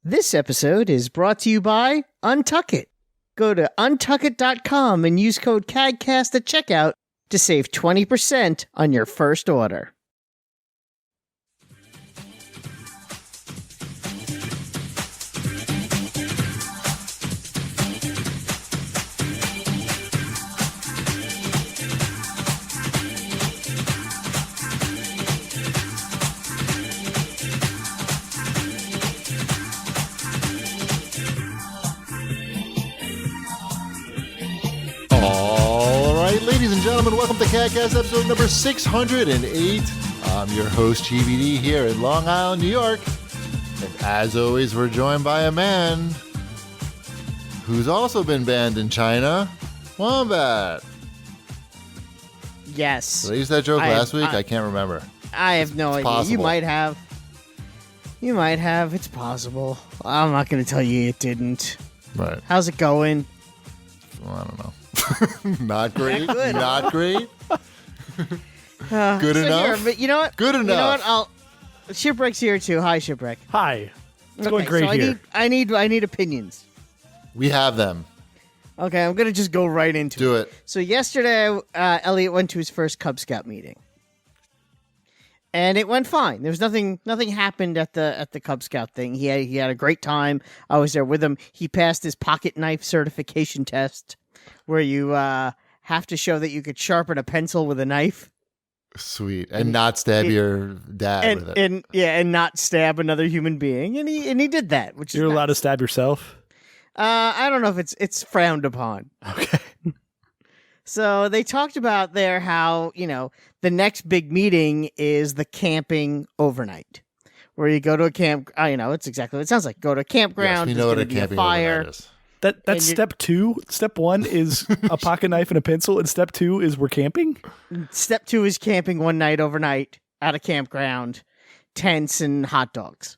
This episode is brought to you by Untuck It. Go to untuckit.com and use code CAGcast at checkout to save 20% on your first order. Ladies and gentlemen, welcome to CAGcast episode number 608. I'm your host, GBD, here in Long Island, New York. And as always, we're joined by a man who's also been banned in China, Wombat. Yes. Did I use that joke last week? I can't remember. I have no idea. Possible. You might have. It's possible. I'm not going to tell you it didn't. Right. How's it going? Well, I don't know. Not great. Good. Not great. Good enough. Here, but you know what? Good enough. You know what? Shipwreck's here too. Hi, Shipwreck. Hi. It's going great so here. I need opinions. We have them. Okay, I'm gonna just go right into it. Do it. So yesterday, Elliot went to his first Cub Scout meeting, and it went fine. There was nothing happened at the Cub Scout thing. He had a great time. I was there with him. He passed his pocket knife certification test, where you have to show that you could sharpen a pencil with a knife. Sweet. And not stab your dad with it. And not stab another human being. And he did that, which You're is allowed to stab yourself? I don't know if it's frowned upon. Okay. So they talked about there how, the next big meeting is the camping overnight, where you go to a camp. It's exactly what it sounds like. Go to a campground. Yes, we know what a be a camping fire. overnight is. That's step 2. Step 1 is a pocket knife and a pencil, and step 2 is we're camping? Step 2 is camping one night overnight at a campground, tents and hot dogs.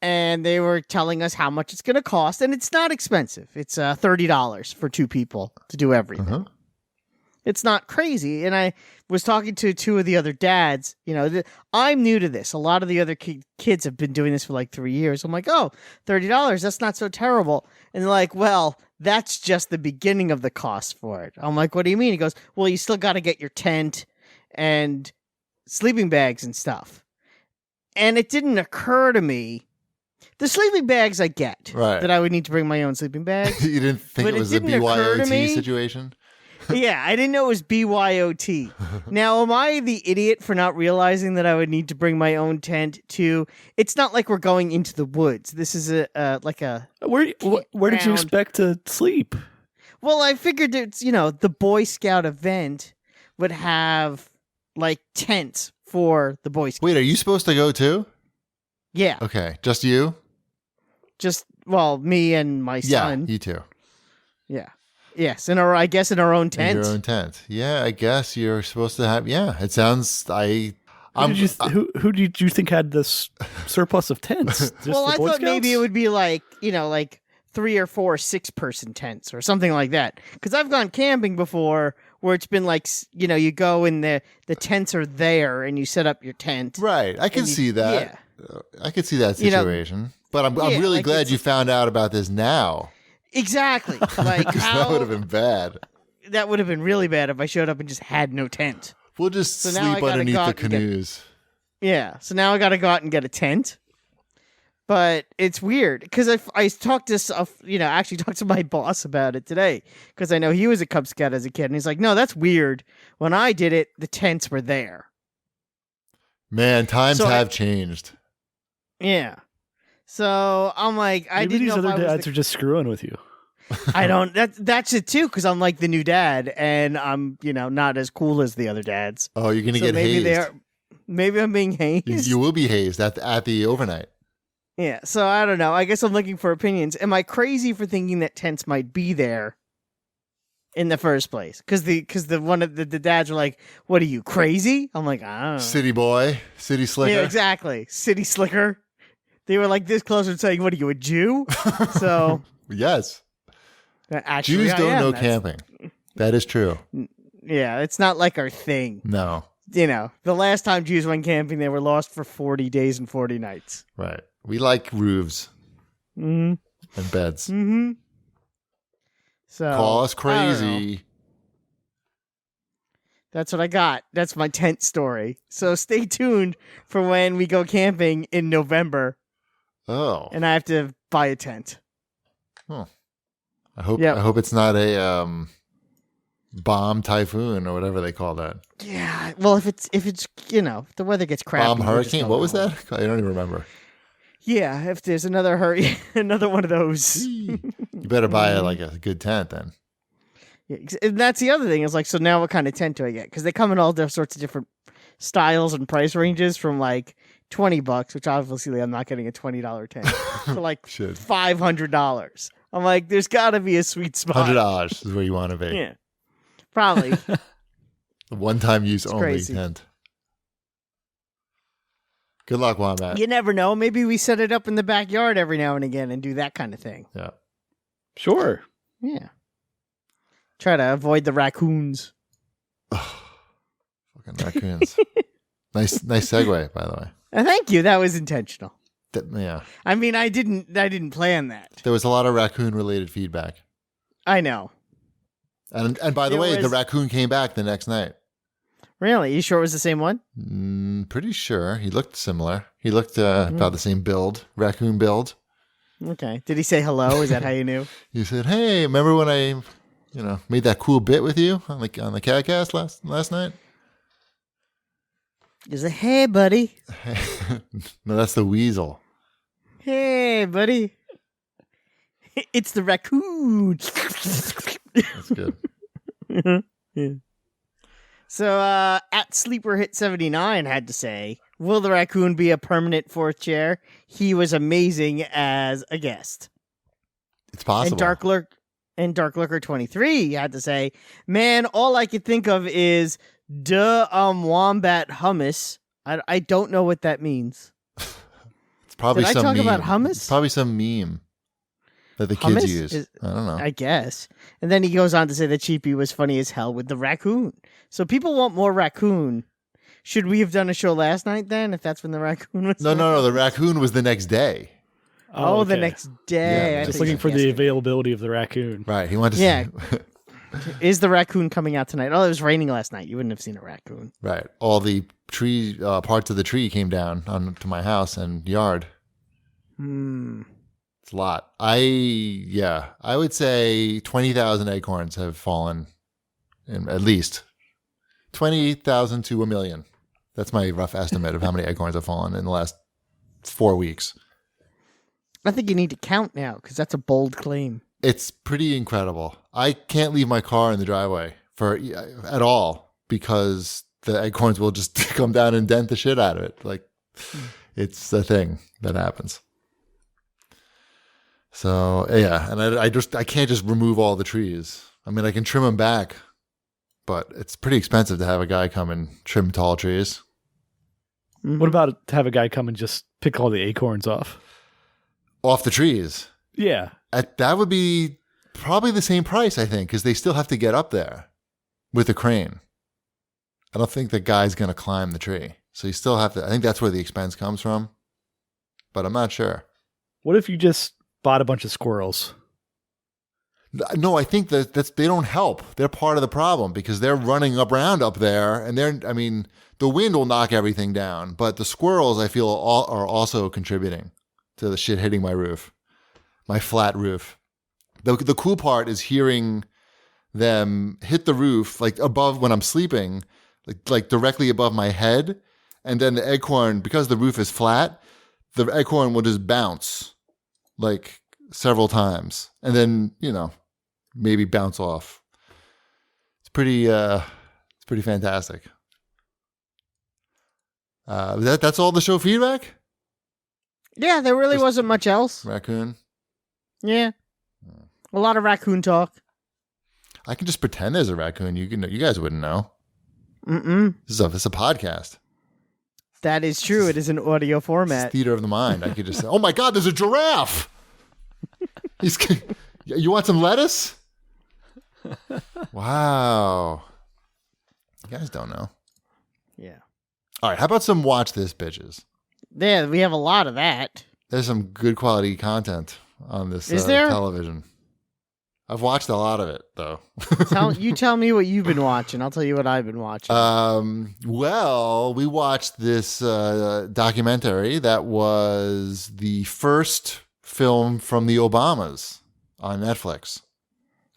And they were telling us how much it's going to cost, and it's not expensive. It's $30 for 2 people to do everything. Uh-huh. It's not crazy. And I was talking to 2 of the other dads. I'm new to this. A lot of the other kids have been doing this for like 3 years. I'm like, oh, $30, that's not so terrible. And they're like, well, that's just the beginning of the cost for it. I'm like, what do you mean? He goes, well, you still got to get your tent and sleeping bags and stuff. And it didn't occur to me. The sleeping bags I get. Right. That I would need to bring my own sleeping bags. You didn't think it was a BYOT situation? Yeah, I didn't know it was BYOT. Now, am I the idiot for not realizing that I would need to bring my own tent to... It's not like we're going into the woods. This is Where did you expect to sleep? Well, I figured it's, the Boy Scout event would have, like, tents for the Boy Scouts. Wait, are you supposed to go too? Yeah. Okay, just you? Me and my son. Yeah, you too. Yeah. Yes, in our own tent. In your own tent. Yeah, I guess you're supposed to have. Yeah, it sounds. Who did you think had this surplus of tents? Just well, the I Boy thought Scouts? maybe it would be like 3 or 4 6-person tents or something like that. Because I've gone camping before where it's been like, you go and the tents are there and you set up your tent. Right, I can see that. Yeah. I could see that situation. But I'm really glad you found out about this now. Exactly. Like that would have been bad. That would have been really bad if I showed up and just had no tent. We'll just sleep underneath the canoes. Yeah. So now I got to go out and get a tent. But it's weird because I talked to actually talked to my boss about it today because I know he was a Cub Scout as a kid and he's like, no, that's weird. When I did it, the tents were there. Man, times have changed. Yeah. So I'm like, I Maybe didn't these know other dads are just screwing with you. I don't. That's it too, because I'm like the new dad, and I'm not as cool as the other dads. Oh, you're gonna get hazed. Maybe I'm being hazed. You will be hazed at the overnight. Yeah. So I don't know. I guess I'm looking for opinions. Am I crazy for thinking that tents might be there in the first place? Because the dads are like, "What are you, crazy?" I'm like, I don't know. City boy, city slicker. Yeah, exactly. City slicker. They were like this close to saying, "What are you, a Jew?" So yes, actually, Jews don't know camping. That is true. Yeah, it's not like our thing. No. The last time Jews went camping, they were lost for 40 days and 40 nights. Right. We like roofs. Mm-hmm. and beds. Mm-hmm. So Call us I don't know. crazy. That's what I got. That's my tent story. So stay tuned for when we go camping in November, Oh, and I have to buy a tent. I hope Yep. I hope it's not a bomb typhoon or whatever they call that. Yeah. Well, if it's if the weather gets crappy. Bomb we'll just hurricane. go What was home. that? I don't even remember. Yeah. If there's another another one of those. You better buy like a good tent then. Yeah, and that's the other thing is like, so now what kind of tent do I get? Because they come in all sorts of different styles and price ranges from like $20, which obviously I'm not getting a $20 tent, to like Should. $500. I'm like, there's got to be a sweet spot. $100 is where you want to be. Yeah, probably. The one-time use only crazy. tent. Good luck, Wombat. You never know. Maybe we set it up in the backyard every now and again and do that kind of thing. Yeah. Sure. Yeah. Try to avoid the raccoons. Fucking raccoons. Nice segue, by the way. Thank you. That was intentional. Yeah. I mean, I didn't plan that. There was a lot of raccoon-related feedback. I know. And by the There way, the was- raccoon came back the next night. Really? You sure it was the same one? Pretty sure. He looked similar. He looked about the same build, raccoon build. Okay. Did he say hello? Is that how you knew? He said, "Hey, remember when I, made that cool bit with you on the CAGcast last night?" He said, "Hey, buddy. No, that's the weasel. Hey, buddy. It's the raccoon." That's good. Yeah. So, at Sleeper Hit 79 had to say, will the raccoon be a permanent fourth chair? He was amazing as a guest. It's possible. And Dark Lurker 23 had to say, man, all I could think of is wombat hummus. I don't know what that means. It's probably Did I some talk meme. about hummus? It's probably some meme that the Hummus kids use. is- I don't know. I guess. And then he goes on to say that Cheapy was funny as hell with the raccoon. So people want more raccoon. Should we have done a show last night then, if that's when the raccoon was? No. The raccoon was the next day. Oh, the okay. next day. Yeah, I Just think looking for the yesterday. availability of the raccoon. Right. He wanted to Yeah. see. Is the raccoon coming out tonight? Oh, it was raining last night. You wouldn't have seen a raccoon. Right. All the tree parts of the tree came down onto my house and yard. It's a lot. I would say 20,000 acorns have fallen, in at least 20,000 to 1,000,000. That's my rough estimate of how many acorns have fallen in the last 4 weeks. I think you need to count now because that's a bold claim. It's pretty incredible. I can't leave my car in the driveway at all because the acorns will just come down and dent the shit out of it. Like it's a thing that happens. So yeah, and I can't just remove all the trees. I mean, I can trim them back, but it's pretty expensive to have a guy come and trim tall trees. What about to have a guy come and just pick all the acorns off? Off the trees. Yeah. That would be probably the same price, I think, because they still have to get up there with a crane. I don't think the guy's going to climb the tree. So you still have to, I think that's where the expense comes from, but I'm not sure. What if you just bought a bunch of squirrels? No, I think that they don't help. They're part of the problem because they're running around up there and the wind will knock everything down, but the squirrels, I feel, are also contributing to the shit hitting my roof, my flat roof. The cool part is hearing them hit the roof, like above when I'm sleeping, like directly above my head. And then the acorn, because the roof is flat, the acorn will just bounce like several times and then, maybe bounce off. It's pretty fantastic. That's all the show feedback? Yeah, there really Just- wasn't much else. Raccoon? Yeah. A lot of raccoon talk. I can just pretend there's a raccoon. You guys wouldn't know. This is a podcast. That is true. It is an audio It's format. theater of the mind. I could just say, "Oh my God, there's a giraffe." You want some lettuce? Wow. You guys don't know. Yeah. All right, how about some watch this, bitches? Yeah, we have a lot of that. There's some good quality content on this Is there? television. I've watched a lot of it, though. Tell me what you've been watching. I'll tell you what I've been watching. Well, we watched this documentary that was the first film from the Obamas on Netflix.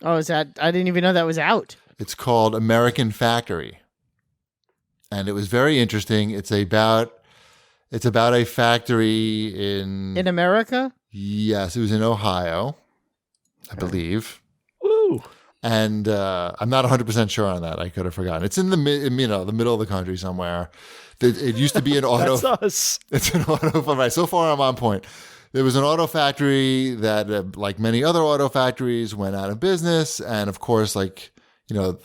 Oh, is that? I didn't even know that was out. It's called American Factory, and it was very interesting. It's about a factory in America. Yes, it was in Ohio, I believe. Woo! And I'm not 100% sure on that. I could have forgotten. It's in the middle of the country somewhere. It used to be an auto. That's us. It's an auto. Right. So far, I'm on point. There was an auto factory that, like many other auto factories, went out of business, and of course, a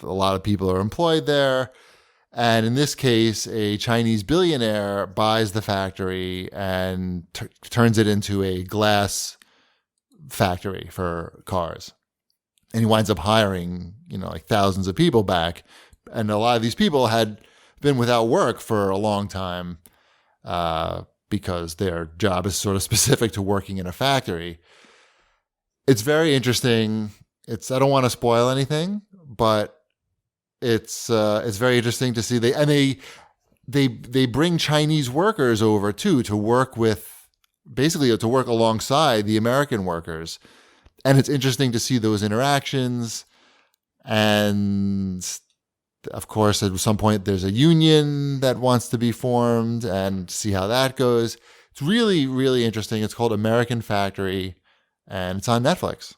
lot of people are employed there. And in this case, a Chinese billionaire buys the factory and turns it into a glass factory for cars. And he winds up hiring, thousands of people back. And a lot of these people had been without work for a long time because their job is sort of specific to working in a factory. It's very interesting. I don't want to spoil anything, but it's very interesting to see. They bring Chinese workers over too to work alongside the American workers. And it's interesting to see those interactions. And of course, at some point, there's a union that wants to be formed and see how that goes. It's really, really interesting. It's called American Factory, and it's on Netflix.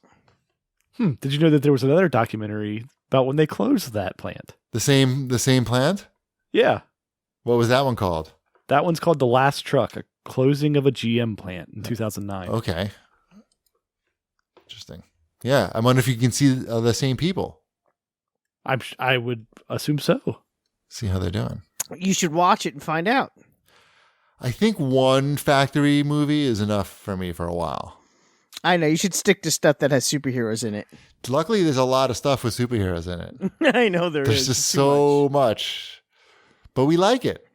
Did you know that there was another documentary about when they closed that plant? The same plant? Yeah. What was that one called? That one's called The Last Truck, a closing of a GM plant in 2009. Okay. Interesting. Yeah, I wonder if you can see the same people. I would assume so. See how they're doing. You should watch it and find out. I think one factory movie is enough for me for a while. I know. You should stick to stuff that has superheroes in it. Luckily, there's a lot of stuff with superheroes in it. I know there's There's just so much. But we like it.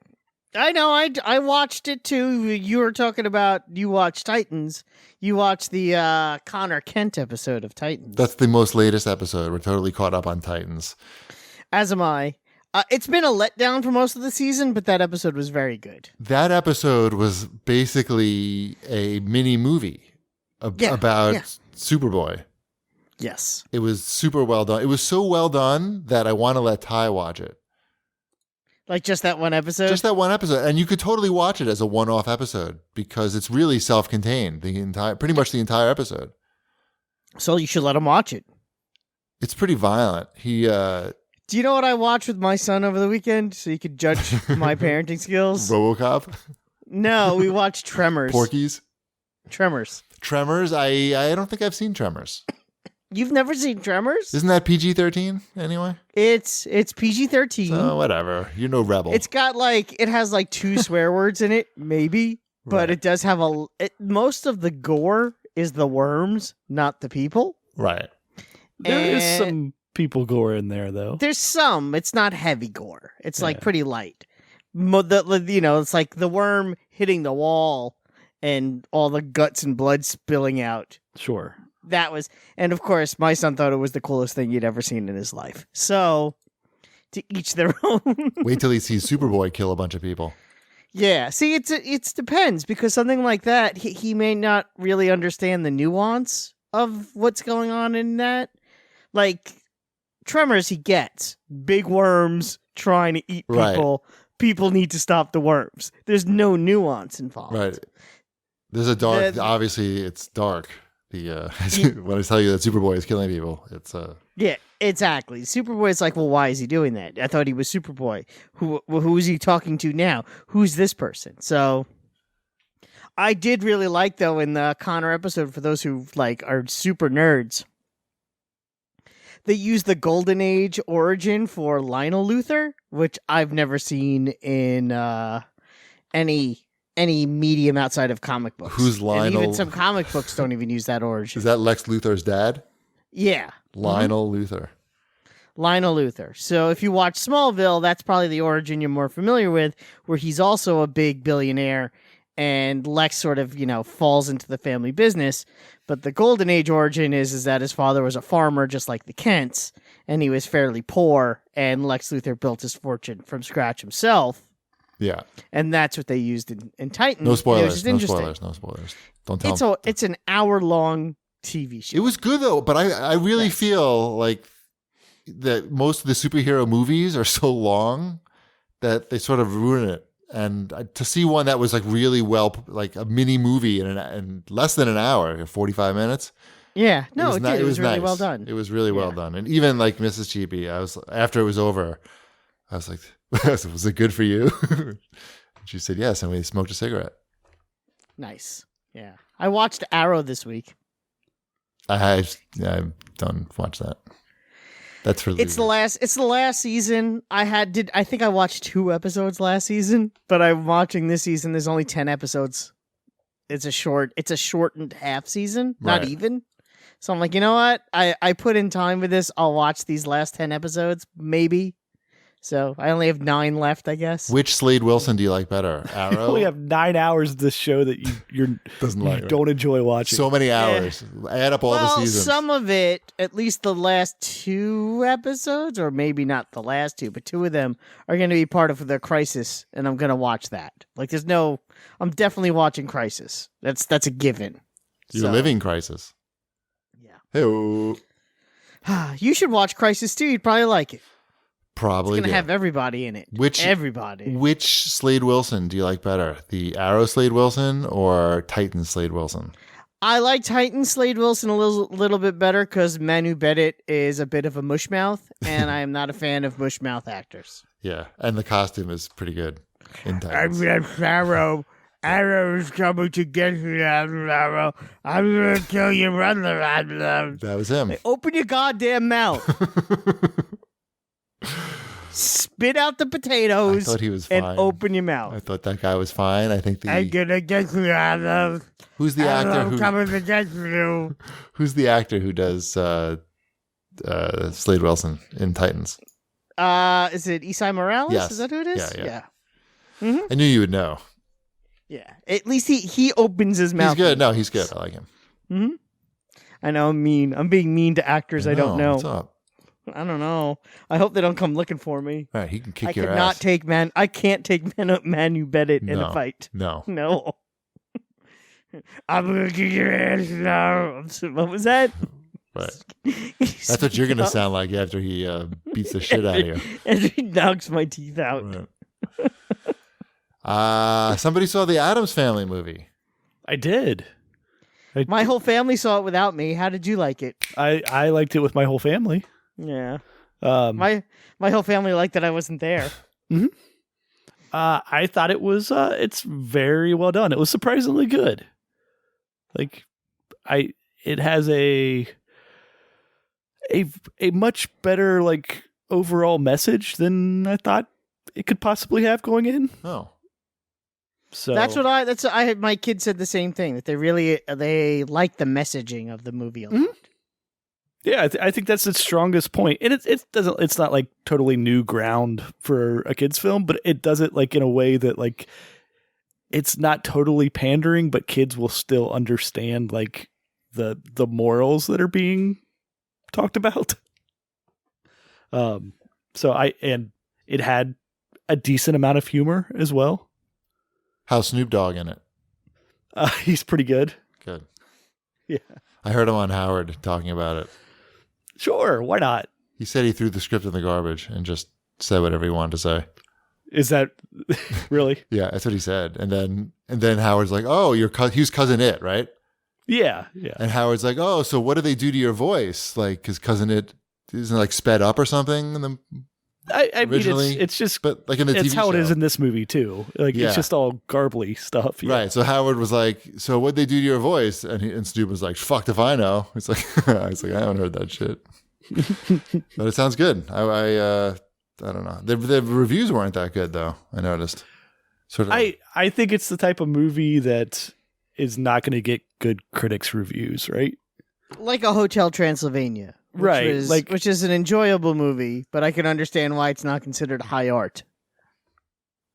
I know. I watched it too. You were talking about you watched Titans. You watched the Connor Kent episode of Titans. That's the most latest episode. We're totally caught up on Titans. As am I. It's been a letdown for most of the season, but that episode was very good. That episode was basically a mini movie about Superboy. Yes. It was super well done. It was so well done that I want to let Ty watch it. Like just that one episode? Just that one episode. And you could totally watch it as a one-off episode because it's really self-contained, pretty much the entire episode. So you should let him watch it. It's pretty violent. Do you know what I watched with my son over the weekend so you could judge my parenting skills? RoboCop? No, we watched Tremors. Porky's? Tremors. Tremors? I don't think I've seen Tremors. You've never seen Tremors? Isn't that PG-13 anyway? It's PG-13. So whatever. You're no rebel. It's got it has 2 swear words in it, maybe. But Right. it does have most of the gore is the worms, not the people. Right. There is And some people gore in there, though. There's some. It's not heavy gore. It's Yeah. pretty light. It's like the worm hitting the wall and all the guts and blood spilling out. Sure. That was, and of course, my son thought it was the coolest thing he'd ever seen in his life. So, to each their own. Wait till he sees Superboy kill a bunch of people. Yeah. See, it depends because something like that, he may not really understand the nuance of what's going on in that. Like Tremors, he gets big worms trying to eat people. Right. People need to stop the worms. There's no nuance involved. Right. There's a dark. Obviously, it's dark. When I tell you that Superboy is killing people, it's Yeah, exactly. Superboy's like, well, why is he doing that? I thought he was Superboy. Who is he talking to now? Who's this person? So, I did really like though in the Connor episode for those who are super nerds. They use the Golden Age origin for Lionel Luthor, which I've never seen in any medium outside of comic books. Who's Lionel? And even some comic books don't even use that origin. Is that Lex Luthor's dad? Yeah. Lionel Luthor. Lionel Luthor. So if you watch Smallville, that's probably the origin you're more familiar with, where he's also a big billionaire and Lex sort of, falls into the family business. But the Golden Age origin is that his father was a farmer, just like the Kents, and he was fairly poor, and Lex Luthor built his fortune from scratch himself. Yeah. And that's what they used in Titan. No spoilers. Which is No interesting. spoilers. No spoilers. Don't tell me. It's an hour-long TV show. It was good, though, but I really feel like that most of the superhero movies are so long that they sort of ruin it. And to see one that was like really well, like a mini movie in less than an hour, 45 minutes. Yeah, no, it was really nice. well done. It was really well done. And even like Mrs. Cheapy, after it was over, I was like, was it good for you? And she said yes, and we smoked a cigarette. Nice. Yeah. I watched Arrow this week. I don't watch that. That's for It's the last season. I think I watched 2 episodes last season, but I'm watching this season. There's only 10 episodes. It's a shortened half season, not Right. even. So I'm like, you know what? I put in time with this. I'll watch these last 10 episodes, maybe. So I only have 9 left, I guess. Which Slade Wilson do you like better? You Arrow? only have 9 hours of this show that you don't enjoy watching. So many hours. Add up all the seasons. Some of it, at least the last 2 episodes, or maybe not the last 2, but 2 of them are going to be part of the Crisis, and I'm going to watch that. Like, I'm definitely watching Crisis. That's a given. You're living Crisis. Yeah. Hey, You should watch Crisis too. You'd probably like it. probably. It's going to do. have everybody in it. Everybody. Which Slade Wilson do you like better? The Arrow Slade Wilson or Titan Slade Wilson? I like Titan Slade Wilson a little bit better because Manu Bennett is a bit of a mushmouth, and I am not a fan of mushmouth actors. Yeah, and the costume is pretty good in Titans. Arrow. Arrow is coming to get you, Arrow. I'm going to kill you, run. That was him. Open your goddamn mouth. Spit out the potatoes. I thought he was and fine. open your mouth. I thought that guy was fine. I think I'm gonna get you, Arrow. who's the actor who coming to get you. who's the actor who does Slade Wilson in Titans? Is it Isai Morales? Yes. Is that who it is? Yeah. Mm-hmm. I knew you would know. Yeah. At least he opens his mouth. He's good. No, he's good. I like him. Mm-hmm. I know I'm mean. I'm being mean to actors I don't know. What's up? I don't know. I hope they don't come looking for me. All right, he can kick I your cannot ass. I can't take Manu Bennett in a fight. No. No. I'm gonna kick your ass now. What was that? Right. That's what you're going to sound like after he beats the shit out of you. And he knocks my teeth out. Right. Somebody saw the Addams Family movie. I did. My whole family saw it without me. How did you like it? I liked it with my whole family. Yeah. My whole family liked that I wasn't there. Mm-hmm. I thought it was it's very well done. It was surprisingly good. Like it has a much better like overall message than I thought it could possibly have going in. Oh. So my kid said the same thing, that they like the messaging of the movie a lot. Mm-hmm. Yeah, I think that's its strongest point. And it's not like totally new ground for a kid's film, but it does it like in a way that like it's not totally pandering, but kids will still understand like the morals that are being talked about. And it had a decent amount of humor as well. How's Snoop Dogg in it? He's pretty good. Good. Yeah. I heard him on Howard talking about it. Sure, why not? He said he threw the script in the garbage and just said whatever he wanted to say. Is that really? Yeah, that's what he said. And then Howard's like, "Oh, he's Cousin It, right?" Yeah. And Howard's like, "Oh, so what do they do to your voice? Like, because Cousin It isn't like sped up or something?" And then I mean, it's just, but like in the TV it's how show. It is in this movie too. Like Yeah. it's just all garbly stuff. Yeah. Right. So Howard was like, "So what'd they do to your voice?" And Snoop was like, "Fucked if I know." It's like, I haven't heard that shit. But it sounds good. I don't know. The reviews weren't that good though. I noticed. Sort of. I think it's the type of movie that is not going to get good critics reviews, right? Like a Hotel Transylvania. Which is an enjoyable movie, but I can understand why it's not considered high art.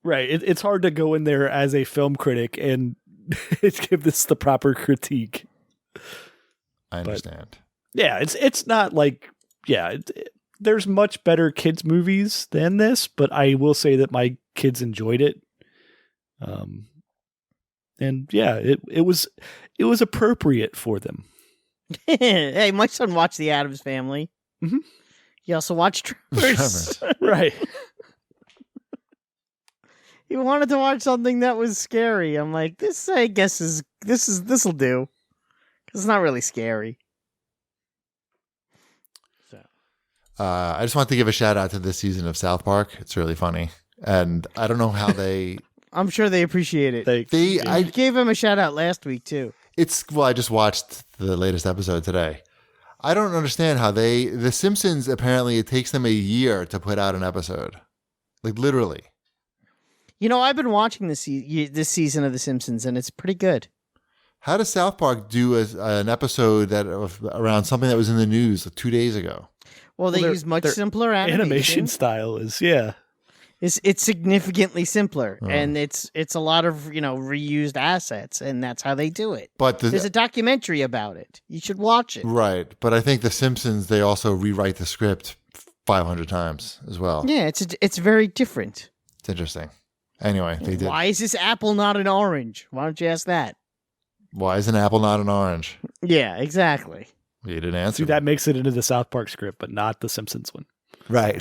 Right. It's hard to go in there as a film critic and give this the proper critique. I understand. Yeah, it's not like, there's much better kids movies than this, but I will say that my kids enjoyed it. And yeah, it was appropriate for them. Hey, my son watched The Addams Family. Mhm. He also watched Tremors. Right. He wanted to watch something that was scary. I'm like, this I guess this'll do. 'Cause it's not really scary. So I just want to give a shout out to this season of South Park. It's really funny. And I don't know how they I'm sure they appreciate it. I I gave him a shout out last week too. I just watched the latest episode today. I don't understand how The Simpsons, apparently it takes them a year to put out an episode. Like literally. You know, I've been watching this season of The Simpsons, and it's pretty good. How does South Park do an episode around something that was in the news 2 days ago? Well, they use much simpler animation style is It's significantly simpler, and it's a lot of reused assets, and that's how they do it. But there's a documentary about it. You should watch it. Right, but I think The Simpsons, they also rewrite the script 500 times as well. Yeah, it's very different. It's interesting. Anyway, they did. Why is this apple not an orange? Why don't you ask that? Why is an apple not an orange? Yeah, exactly. You didn't answer. See, that makes it into the South Park script, but not the Simpsons one. Right.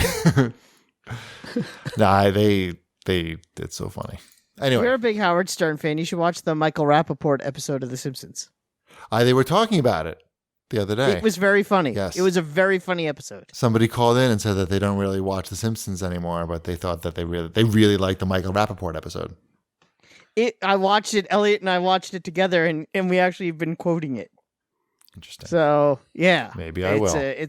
Nah, it's so funny. Anyway. If you're a big Howard Stern fan, you should watch the Michael Rappaport episode of The Simpsons. They were talking about it the other day. It was very funny. Yes. It was a very funny episode. Somebody called in and said that they don't really watch The Simpsons anymore, but they thought that they really liked the Michael Rappaport episode. I watched it, Elliot and I watched it together, and we actually have been quoting it. Interesting. So, yeah. Maybe I will.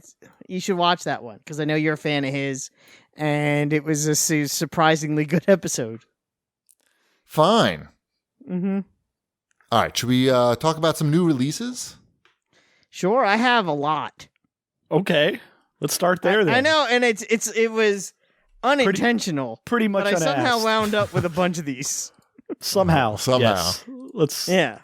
You should watch that one, because I know you're a fan of his, and it was a surprisingly good episode. Fine. Mm-hmm. All right, should we talk about some new releases? Sure, I have a lot. Okay, let's start there then. I know, and it was unintentional. Pretty much but I somehow unasked. wound up with a bunch of these. Somehow. Yes. Let's Yeah.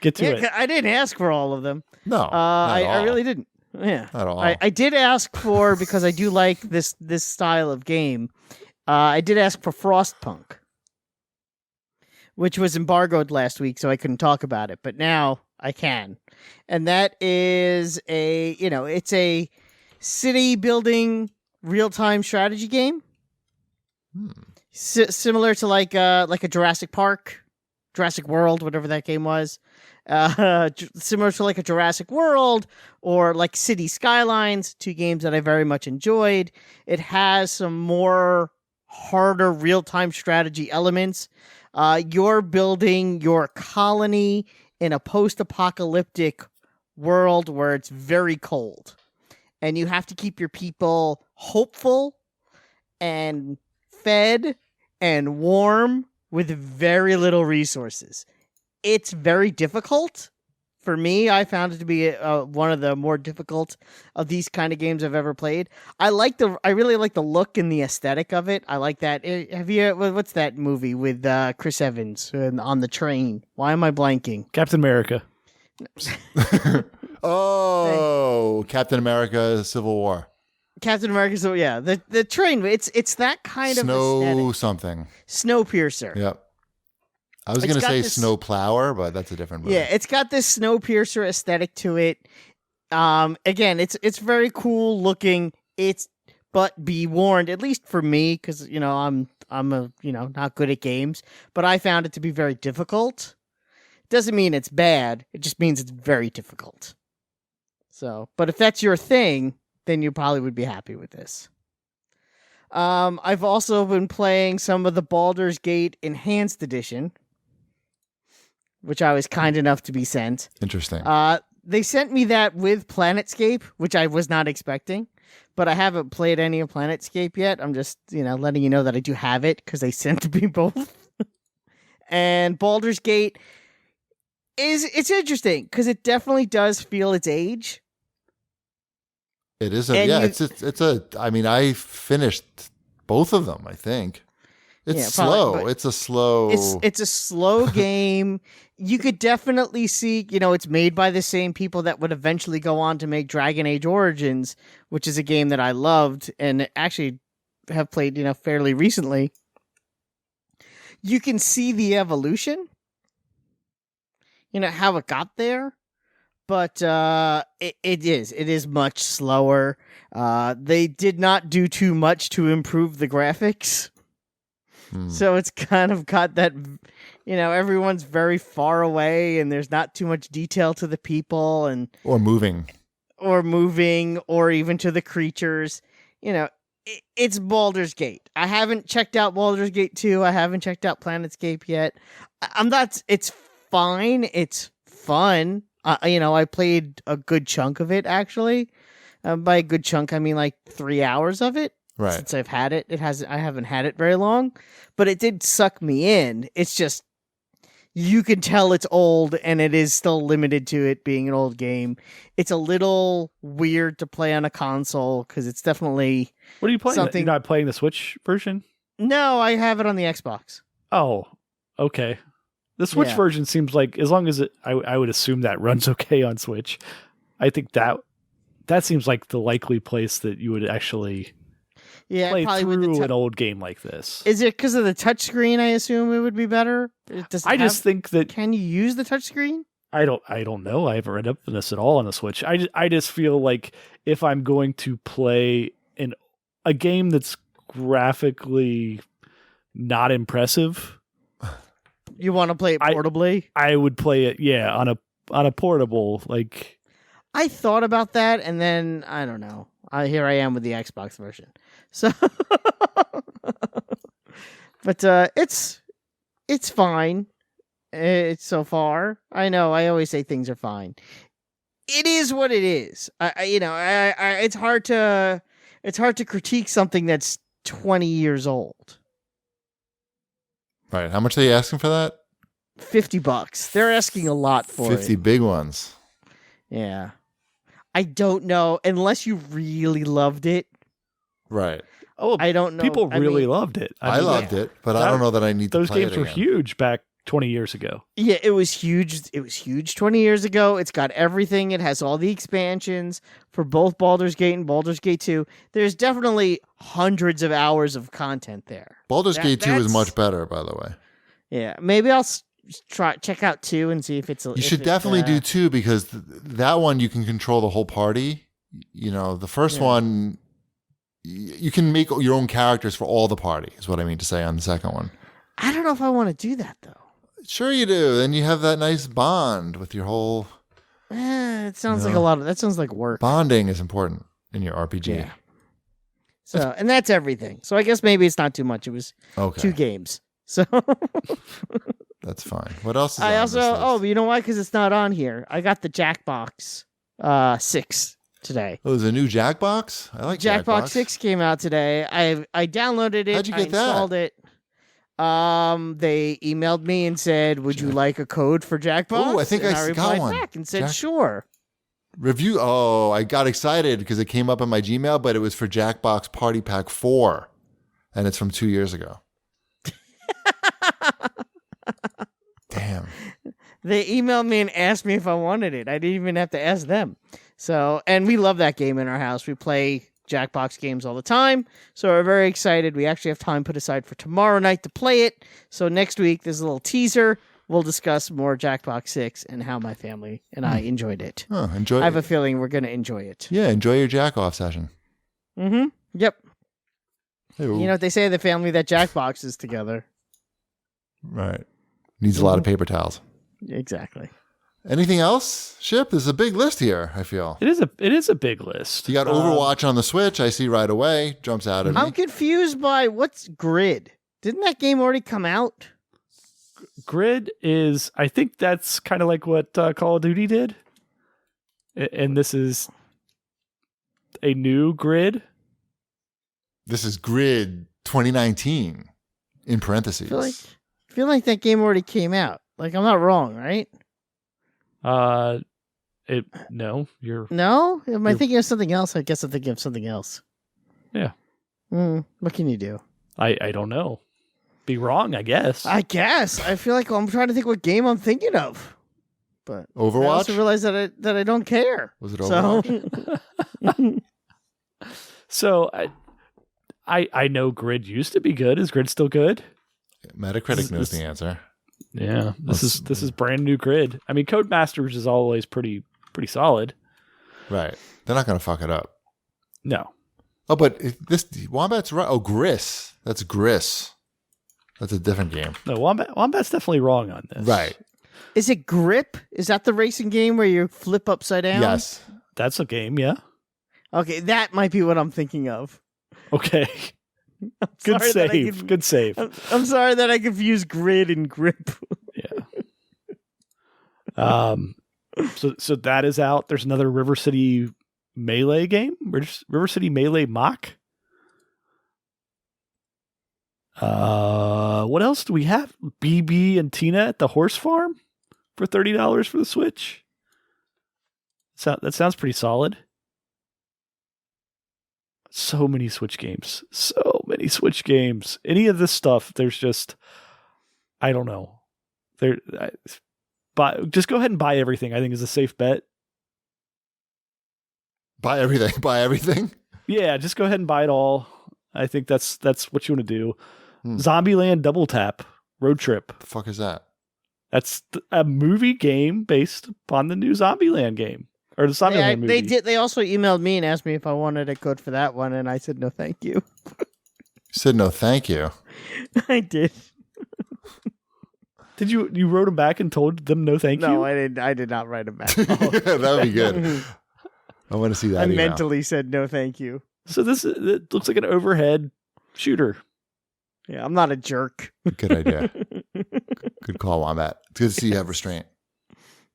get to it. I didn't ask for all of them. No, I really didn't. Yeah, not at all. I did ask for, because I do like this style of game. I did ask for Frostpunk, which was embargoed last week, so I couldn't talk about it. But now I can, and that is it's a city building real time strategy game, similar to like a Jurassic World, whatever that game was. Similar to like a Jurassic World or like City Skylines, two games that I very much enjoyed. It has some more harder real-time strategy elements. You're building your colony in a post-apocalyptic world where it's very cold. And you have to keep your people hopeful and fed and warm with very little resources. It's very difficult. For me, I found it to be one of the more difficult of these kind of games I've ever played. I really like the look and the aesthetic of it. I like that. What's that movie with Chris Evans on the train? Why am I blanking? Captain America. Oh, Captain America: Civil War. Captain America. So yeah, the train. It's that kind of aesthetic. Something. Snowpiercer. Yep. I was going to say Snowplower, but that's a different movie. Yeah, it's got this Snowpiercer aesthetic to it. Again, it's very cool looking. But be warned, at least for me, because I'm not good at games, but I found it to be very difficult. Doesn't mean it's bad. It just means it's very difficult. So, but if that's your thing, then you probably would be happy with this. I've also been playing some of the Baldur's Gate Enhanced Edition, which I was kind enough to be sent. Interesting. They sent me that with Planetscape, which I was not expecting, but I haven't played any of Planetscape yet. I'm just, letting you know that I do have it because they sent me both. And Baldur's Gate it's interesting because it definitely does feel its age. It is I finished both of them, I think. It's Yeah, slow. probably, but It's a slow. it's a slow game. You could definitely see, it's made by the same people that would eventually go on to make Dragon Age Origins, which is a game that I loved and actually have played, fairly recently. You can see the evolution, how it got there, but it is much slower. They did not do too much to improve the graphics. So it's kind of got that, everyone's very far away and there's not too much detail to the people or moving, or even to the creatures. It's Baldur's Gate. I haven't checked out Baldur's Gate 2. I haven't checked out Planetscape yet. It's fine. It's fun. I played a good chunk of it, actually. By a good chunk, I mean like 3 hours of it. right? Since I've had it. I haven't had it very long, but it did suck me in. It's just, you can tell it's old and it is still limited to it being an old game. It's a little weird to play on a console because it's definitely... What are you playing? Something... You're not playing the Switch version? No, I have it on the Xbox. Oh, okay. The Switch version seems like, as long as I would assume that runs okay on Switch. I think that seems like the likely place that you would actually play through an old game like this. Is it because of the touchscreen? I assume it would be better. Just think that. Can you use the touchscreen? I don't know. I haven't read up on this at all on the Switch. I just feel like if I'm going to play a game that's graphically not impressive, you want to play it portably? I would play it, on a portable. Like, I thought about that, and then I don't know. Here I am with the Xbox version. So, but it's fine. It's so far. I know. I always say things are fine. It is what it is. It's hard to critique something that's 20 years old. Right. How much are they asking for that? $50. They're asking a lot for 50 it. big ones. Yeah. I don't know, unless you really loved it. Right. Oh, I don't know. People really loved it. I loved it, but I don't know that I need to play it again. Those games were huge back 20 years ago. Yeah, it was huge. It was huge 20 years ago. It's got everything. It has all the expansions for both Baldur's Gate and Baldur's Gate 2. There's definitely hundreds of hours of content there. Baldur's Gate 2 is much better, by the way. Yeah, maybe I'll check out 2 and see if it's... You should definitely do 2 because that one you can control the whole party. The first one, you can make your own characters for all the party, is what I mean to say on the second one. I don't know if I want to do that, though. Sure you do. Then you have that nice bond with your whole... It sounds like a lot of... That sounds like work. Bonding is important in your RPG. Yeah. So, and that's everything. So I guess maybe it's not too much. It was 2 games. So... That's fine. What else is I on also... this list? Oh, you know why? Because it's not on here. I got the Jackbox 6 today. Oh, there's a new Jackbox? I like Jackbox 6 came out today. I downloaded it. How'd you get I installed it. They emailed me and said, "Would you like a code for Jackbox?" Oh, I think I replied got one. back and said, "Sure." Review. Oh, I got excited because it came up in my Gmail, but it was for Jackbox Party Pack 4, and it's from 2 years ago. Damn. They emailed me and asked me if I wanted it. I didn't even have to ask them. So, and we love that game in our house. We play Jackbox games all the time, so we're very excited. We actually have time put aside for tomorrow night to play it. So next week, there's a little teaser. We'll discuss more Jackbox 6 and how my family and I enjoyed it. Oh, enjoy. I have a feeling we're going to enjoy it. Yeah, enjoy your jack-off session. Mm-hmm. Yep. Hey, you know what they say, the family that Jackbox is together. Right. Needs a lot of paper towels. Exactly. Anything else, Ship? There's a big list here, I feel. It is a big list. You got Overwatch on the Switch, I see right away. Jumps out at me. I'm confused by what's Grid. Didn't that game already come out? Grid is, I think that's kind of like what Call of Duty did. And this is a new Grid. This is Grid 2019, in parentheses. I feel like that game already came out. Like, I'm not wrong, right? No, you're... No? Am I thinking of something else? I guess I'm thinking of something else. Yeah. What can you do? I don't know. be wrong, I guess. I guess. I feel like I'm trying to think what game I'm thinking of. But Overwatch? I also realized that I don't care. Was it Overwatch? So I know Grid used to be good. Is Grid still good? Metacritic knows the answer. Yeah, this is brand new Grid. I mean, Codemasters is always pretty solid. Right. They're not going to fuck it up. No. Oh, but this Wombat's right. Oh, Gris. That's Gris. That's a different game. No, Wombat's definitely wrong on this. Right. Is it Grip? Is that the racing game where you flip upside down? Yes. That's a game, yeah. Okay, that might be what I'm thinking of. Okay. Good save. Good save. I'm sorry that I confused Grid and Grip. Yeah. So that is out. There's another River City Melee game. River City Melee Mock. What else do we have? BB and Tina at the Horse Farm for $30 for the Switch. That sounds pretty solid. So many Switch games. Any of this stuff, there's just, I don't know. But just go ahead and buy everything. I think is a safe bet. Buy everything. Buy everything. Yeah, just go ahead and buy it all. I think that's what you want to do. Zombieland Double Tap Road Trip. The fuck is that? That's a movie game based upon the new Zombieland game. Or the Zombieland movie. They also emailed me and asked me if I wanted a code for that one, and I said no, thank you. You said no, thank you. I did. Did you wrote them back and told them no, thank you? No, I didn't. I did not write them back. That would be good. I want to see that. I mentally said no, thank you. So it looks like an overhead shooter. Yeah, I'm not a jerk. Good idea. Good call on that. It's good to see you have restraint.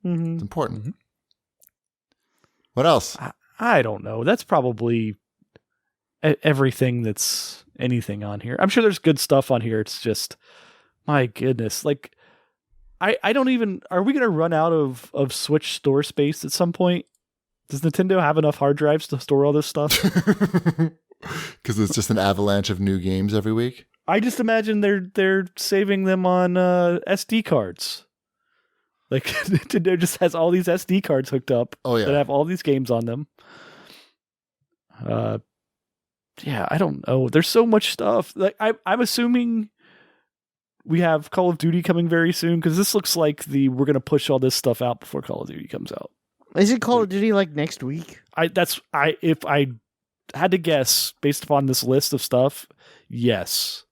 Mm-hmm. It's important. Mm-hmm. What else? I don't know. That's probably everything that's anything on here. I'm sure there's good stuff on here. It's just, my goodness. Like, I don't even, are we going to run out of Switch store space at some point? Does Nintendo have enough hard drives to store all this stuff? Because it's just an avalanche of new games every week? I just imagine they're saving them on SD cards. Like, Nintendo just has all these SD cards hooked up that have all these games on them. Yeah, I don't know. There's so much stuff. Like, I'm assuming we have Call of Duty coming very soon, because this looks like we're going to push all this stuff out before Call of Duty comes out. Is it Call of Duty like next week? If I had to guess based upon this list of stuff, yes.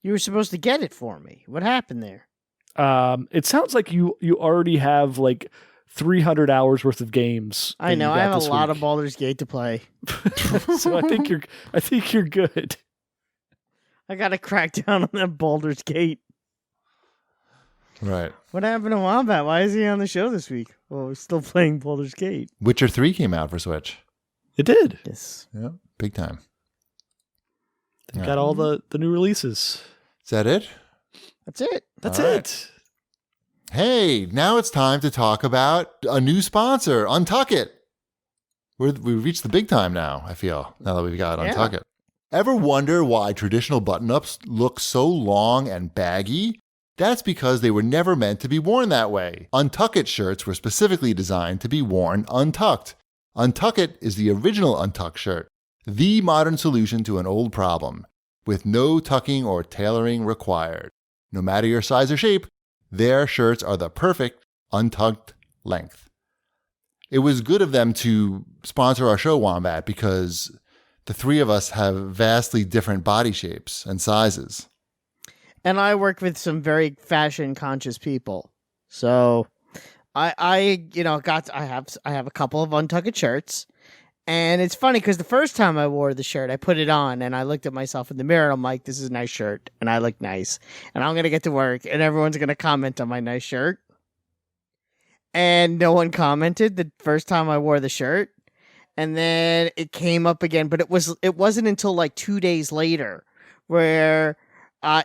You were supposed to get it for me. What happened there? It sounds like you already have like 300 hours worth of games. I know. I have a lot of Baldur's Gate to play. So I think you're good. I got to crack down on that Baldur's Gate. Right. What happened to Wombat? Why is he on the show this week? Well, we're still playing Baldur's Gate. Witcher 3 came out for Switch. It did. Yes. Yeah. Big time. They got all the new releases. Is that it? That's it. That's all it. Right. Hey, now it's time to talk about a new sponsor, Untuck It. We've reached the big time now, I feel, now that we've got Untuck It. Ever wonder why traditional button-ups look so long and baggy? That's because they were never meant to be worn that way. Untuck It shirts were specifically designed to be worn untucked. Untuck It is the original Untuck shirt, the modern solution to an old problem, with no tucking or tailoring required. No matter your size or shape, their shirts are the perfect untucked length. It was good of them to sponsor our show, Wombat, because the three of us have vastly different body shapes and sizes. And I work with some very fashion conscious people. So I have a couple of Untucked shirts. And it's funny because the first time I wore the shirt, I put it on and I looked at myself in the mirror. I'm like, this is a nice shirt and I look nice. And I'm going to get to work and everyone's going to comment on my nice shirt. And no one commented the first time I wore the shirt. And then it came up again, but it wasn't until like 2 days later where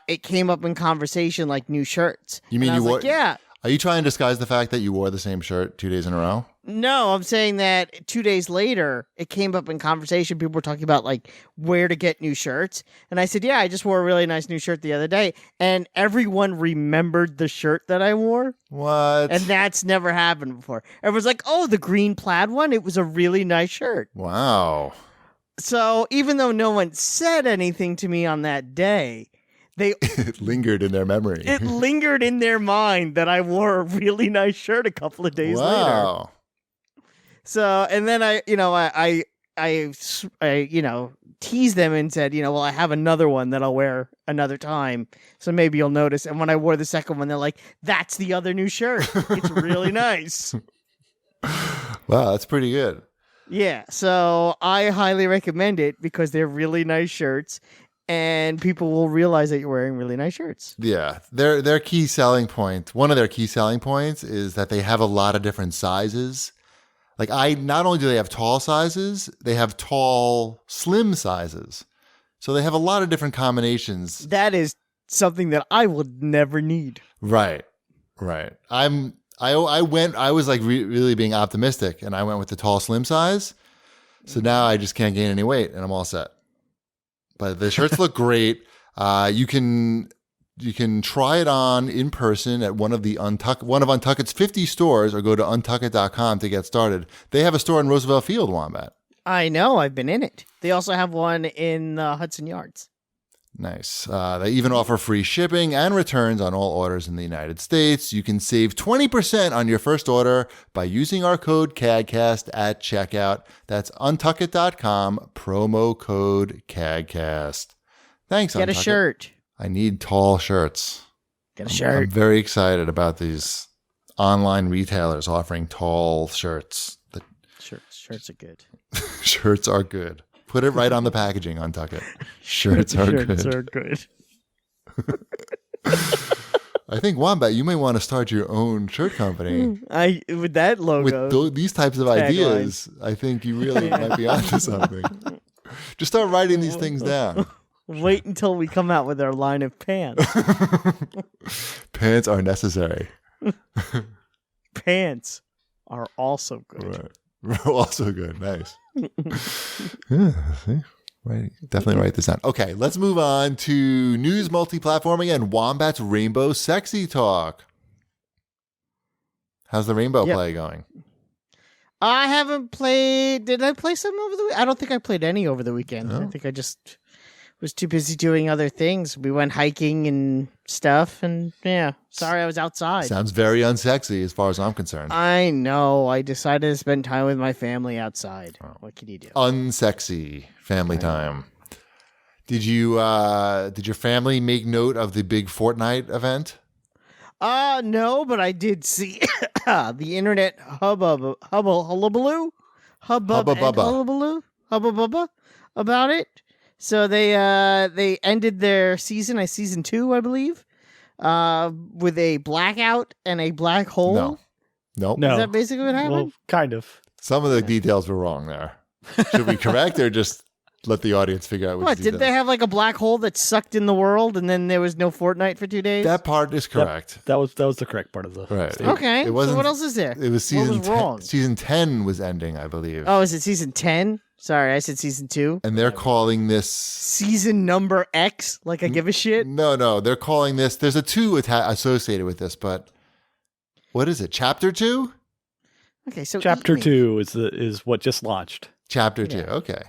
it came up in conversation like new shirts. You mean you wore? Like, yeah. Are you trying to disguise the fact that you wore the same shirt 2 days in a row? No, I'm saying that 2 days later, it came up in conversation. People were talking about like where to get new shirts. And I said, yeah, I just wore a really nice new shirt the other day. And everyone remembered the shirt that I wore. What? And that's never happened before. Everyone's like, oh, the green plaid one. It was a really nice shirt. Wow. So even though no one said anything to me on that day, It lingered in their memory. it lingered in their mind that I wore a really nice shirt a couple of days later. Wow. So, and then I teased them and said, well, I have another one that I'll wear another time. So maybe you'll notice. And when I wore the second one, they're like, that's the other new shirt. It's really nice. Wow, that's pretty good. Yeah. So I highly recommend it because they're really nice shirts and people will realize that you're wearing really nice shirts. Yeah. Their key selling point, one of their key selling points is that they have a lot of different sizes. Like not only do they have tall sizes, they have tall, slim sizes. So they have a lot of different combinations. That is something that I would never need. Right. I was like really being optimistic and I went with the tall, slim size. So now I just can't gain any weight and I'm all set. But the shirts look great. You can try it on in person at one of Untuckit's 50 stores or go to untuckit.com to get started. They have a store in Roosevelt Field, Wombat. I know. I've been in it. They also have one in Hudson Yards. Nice. They even offer free shipping and returns on all orders in the United States. You can save 20% on your first order by using our code CAGcast at checkout. That's untuckit.com, promo code CAGcast. Thanks, Get Untuckit. a shirt. I need tall shirts. Get a shirt. I'm very excited about these online retailers offering tall shirts. The Shirts are good. shirts are good. Put it right on the packaging, Untuckit. Shirts are Shirts good. are good. I think, Wombat, you may want to start your own shirt company. With that logo. With these types of Tagline. ideas, I think you really might be onto something. Just start writing these things down. Wait until we come out with our line of pants. Pants are necessary. Pants are also good. Right. Also good. Nice. Yeah, see? Right. Definitely write this down. Okay, let's move on to news multi-platforming and Wombat's Rainbow Sexy Talk. How's the Rainbow play going? I haven't played. Did I play some over the weekend? I don't think I played any over the weekend. Oh. I think I just was too busy doing other things. We went hiking and stuff, and yeah. Sorry, I was outside. Sounds very unsexy as far as I'm concerned. I know. I decided to spend time with my family outside. Oh. What can you do? Unsexy family time. Did your family make note of the big Fortnite event? No, but I did see the internet hullabaloo about it. So they ended their season, season 2, I believe, with a blackout and a black hole. No. Nope. No. Is that basically what happened? Well, kind of. Some of the details were wrong there. Should we correct or just let the audience figure out which What, details? did they have like a black hole that sucked in the world and then there was no Fortnite for 2 days? That part is correct. That was the correct part of the Right. statement. Okay, so wasn't- what else is there? It was season What was wrong? Season 10 was ending, I believe. Oh, is it season 10? Sorry, I said season 2. And they're calling this... Season number X? Like I give a shit? No. They're calling this... There's a 2 associated with this, but... What is it? Chapter 2? Okay, so Chapter eat me. 2 is what just launched. Chapter 2, okay.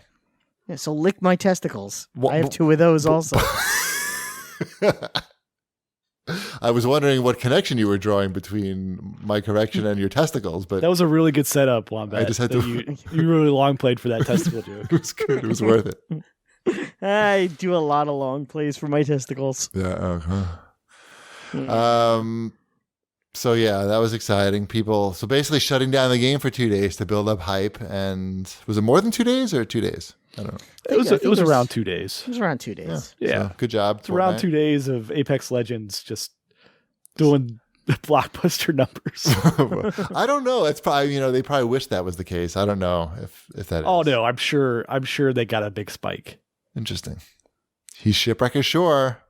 Yeah, so lick my testicles. Wha- I have 2 of those also. I was wondering what connection you were drawing between my correction and your testicles, but That was a really good setup, Wombat. I just had that to- You really long played for that testicle joke. it was good. It was worth it. I do a lot of long plays for my testicles. Yeah. So yeah, that was exciting. People, so basically shutting down the game for 2 days to build up hype. And was it more than 2 days or 2 days? I don't know. It was I think it was it was- around 2 days. It was around 2 days. Yeah. So, good job. It's around Fortnite. 2 days of Apex Legends just doing blockbuster numbers. I don't know. It's probably, they probably wish that was the case. I don't know if that is. Oh no, I'm sure they got a big spike. Interesting. He's shipwreck ashore.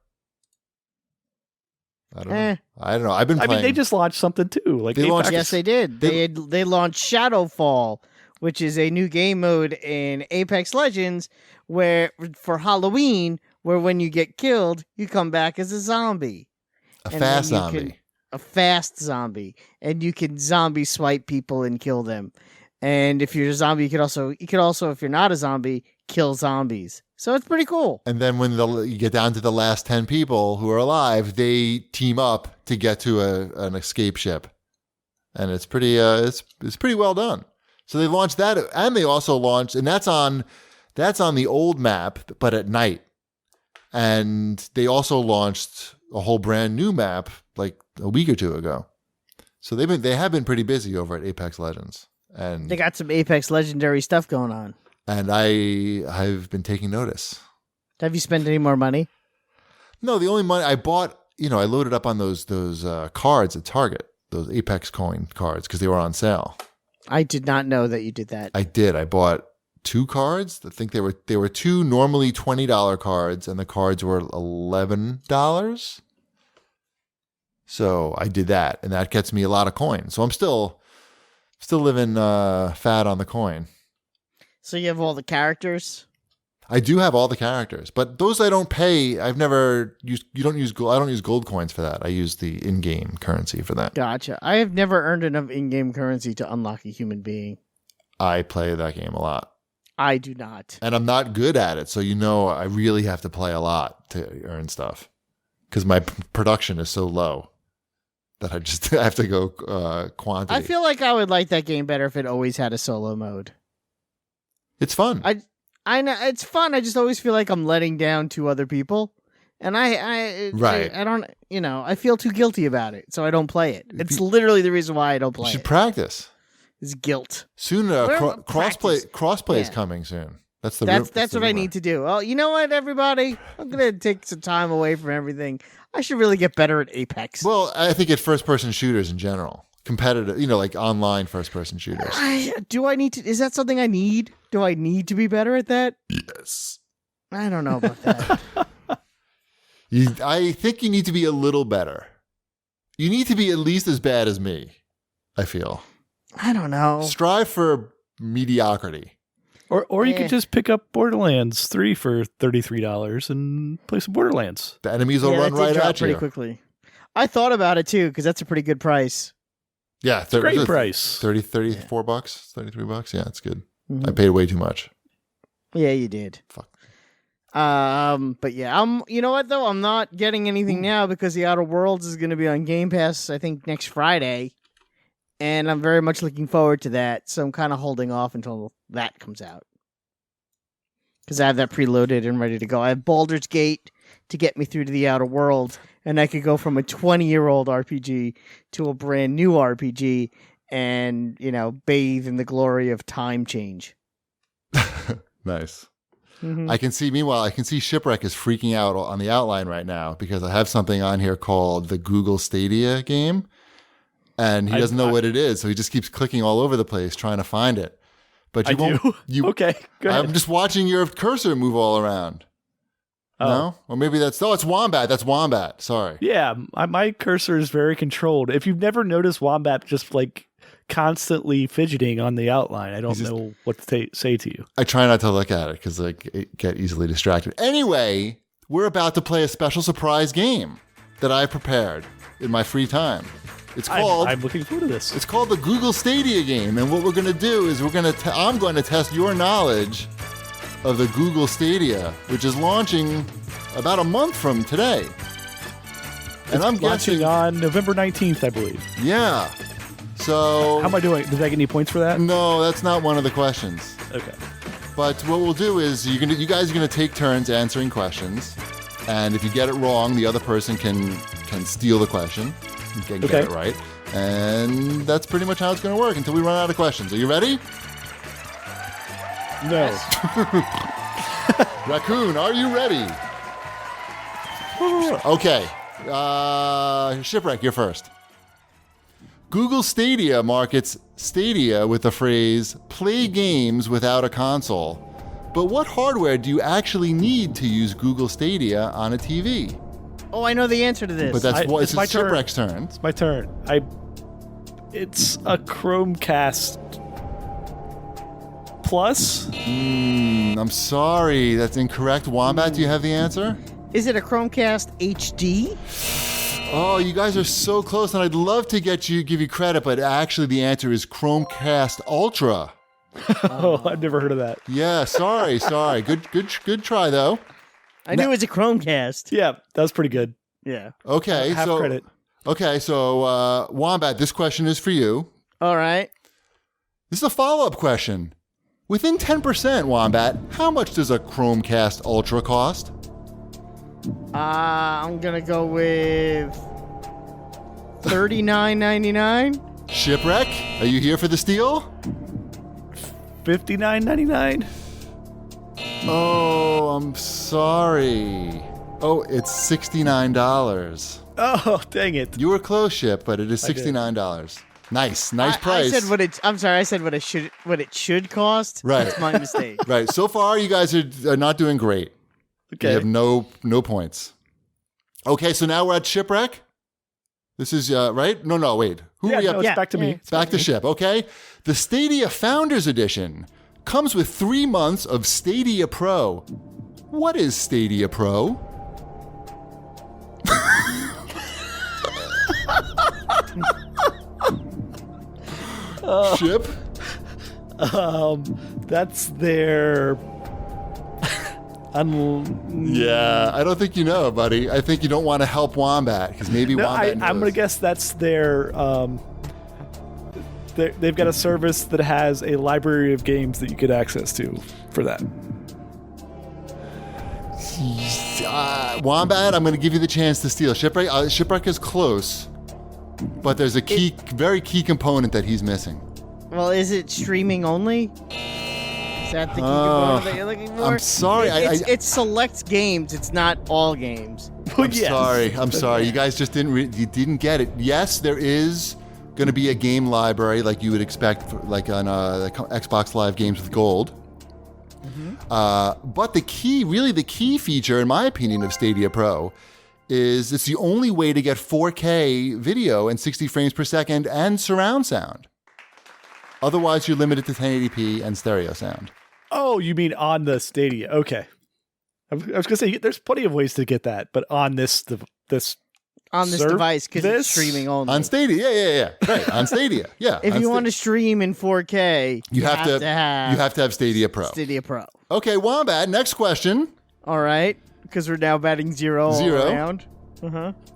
I don't know. I don't know. I've been playing. I mean, they just launched something too. Like They launched- Yes, they did. They launched Shadowfall, which is a new game mode in Apex Legends, where for Halloween, where when you get killed, you come back as a zombie. a And fast then you zombie. can- a fast zombie, and you can zombie swipe people and kill them. And if you're a zombie, you could also, if you're not a zombie, kill zombies. So it's pretty cool. And then when you get down to the last 10 people who are alive, they team up to get to an escape ship. And it's pretty it's pretty well done. So they launched that, and they also launched, and that's on the old map, but at night. And they also launched a whole brand new map like a week or two ago. So they have been pretty busy over at Apex Legends. And They got some Apex Legendary stuff going on. and I've been taking notice. Have you spent any more money? No, the only money I bought, I loaded up on those cards at Target, those Apex coin cards, because they were on sale. I did not know that you did that. I did. I bought 2 cards. I think they were 2 normally $20 cards, and the cards were $11. So I did that, and that gets me a lot of coins. So I'm still living fat on the coin. So you have all the characters? I do have all the characters, but those I don't pay. I've never used. I don't use gold coins for that. I use the in-game currency for that. Gotcha. I have never earned enough in-game currency to unlock a human being. I play that game a lot, I do not. and I'm not good at it. So I really have to play a lot to earn stuff because my production is so low that I just have to go quantity. I feel like I would like that game better if it always had a solo mode. It's fun. I know it's fun. I just always feel like I'm letting down 2 other people, and I don't. I feel too guilty about it, so I don't play it. It's literally the reason why I don't You play should it. practice It's guilt. soon. Well, Crossplay is Yeah. coming soon. That's That's what I need to do. Well, you know what, everybody? I'm gonna take some time away from everything. I should really get better at Apex. Well, I think at first-person shooters in general, competitive, like online first-person shooters. Do I need to? Is that something I need? Do I need to be better at that? Yes. I don't know about that. I think you need to be a little better. You need to be at least as bad as me, I feel. I don't know. Strive for mediocrity. Or you Eh. could just pick up Borderlands 3 for $33 and play some Borderlands. The enemies will Yeah, run that did right drop at pretty you. quickly. I thought about it too because that's a pretty good price. Yeah, Great price. 34 bucks, $33. Yeah, it's good. Mhm. I paid way too much. Yeah, you did. Fuck. But yeah, you know what though? I'm not getting anything now because the Outer Worlds is going to be on Game Pass, I think, next Friday. And I'm very much looking forward to that. So I'm kind of holding off until that comes out. Because I have that preloaded and ready to go. I have Baldur's Gate to get me through to the Outer Worlds. And I could go from a 20-year-old RPG to a brand new RPG and, bathe in the glory of time change. Nice. Mhm. I can see Shipwreck is freaking out on the outline right now because I have something on here called the Google Stadia game. And he doesn't know what it is, so he just keeps clicking all over the place trying to find it. But you I won't. do? You, Okay, go ahead. I'm just watching your cursor move all around. Oh. No? Or maybe it's Wombat. That's Wombat. Sorry. Yeah, my cursor is very controlled. If you've never noticed Wombat just constantly fidgeting on the outline, I don't know what to say to you. I try not to look at it because I get easily distracted. Anyway, we're about to play a special surprise game that I prepared in my free time. It's called. I'm looking forward to this. It's called the Google Stadia game, and what we're going to do is I'm going to test your knowledge of the Google Stadia, which is launching about a month from today. And I'm Launching guessing, on November 19th, I believe. yeah. So How am I doing? Did I get any points for that? no, that's not one of the questions. Okay. But what we'll do is you guys are going to take turns answering questions, and if you get it wrong, the other person can steal the question and get Okay. it right. And that's pretty much how it's going to work until we run out of questions. Are you ready? No. Raccoon, are you ready? Okay. Shipwreck, you're first. Google Stadia markets Stadia with the phrase, play games without a console. But what hardware do you actually need to use Google Stadia on a TV? Oh, I know the answer to this. But that's what it's it's my turn. Shipwreck's turn. It's my turn. It's a Chromecast Plus. I'm sorry, that's incorrect. Wombat, do you have the answer? Is it a Chromecast HD? Oh, you guys are so close, and I'd love to give you credit, but actually the answer is Chromecast Ultra. Oh, I've never heard of that. Yeah, sorry. Good try though. I knew it was a Chromecast. Yeah, that was pretty good. Yeah. Okay, Half credit. Okay, so Wombat, this question is for you. All right. This is a follow-up question. Within 10%, Wombat, how much does a Chromecast Ultra cost? I'm gonna go with $39.99. Shipwreck, are you here for the steal? $59.99. Oh, I'm sorry. Oh, it's $69. Oh, dang it! You were close, Ship, but it is $69. Nice price. I said what it. I'm sorry. I said what it should cost. Right. That's my mistake. Right. So far, you guys are not doing great. Okay. You have no points. Okay, so now we're at Shipwreck. This is right. No, wait. Who are we up? It's back to me. Yeah. Back to Ship. Okay. The Stadia Founders Edition comes with 3 months of Stadia Pro. What is Stadia Pro? Ship? That's their. Yeah, I don't think you know, buddy. I think you don't want to help Wombat because maybe No, Wombat knows. I'm gonna guess that's their. They've got a service that has a library of games that you get access to for that. Wombat, I'm going to give you the chance to steal. Shipwreck is close, but there's a very key component that he's missing. Well, is it streaming only? Is that the key component that you're looking for? I'm sorry. It's select games. It's not all games. I'm sorry. You guys just didn't get it. Yes, there is going to be a game library like you would expect, like on Xbox Live Games with Gold. But the key feature, in my opinion, of Stadia Pro is it's the only way to get 4K video and 60 frames per second and surround sound. Otherwise, you're limited to 1080p and stereo sound. Oh, you mean on the Stadia? Okay. I was going to say there's plenty of ways to get that, but on this On this device because it's streaming only. On Stadia, yeah. Right, on Stadia, yeah. If you want to stream in 4K, you have to have Stadia Pro. Stadia Pro. Okay, Wombat, next question. All right, because we're now batting zero all around.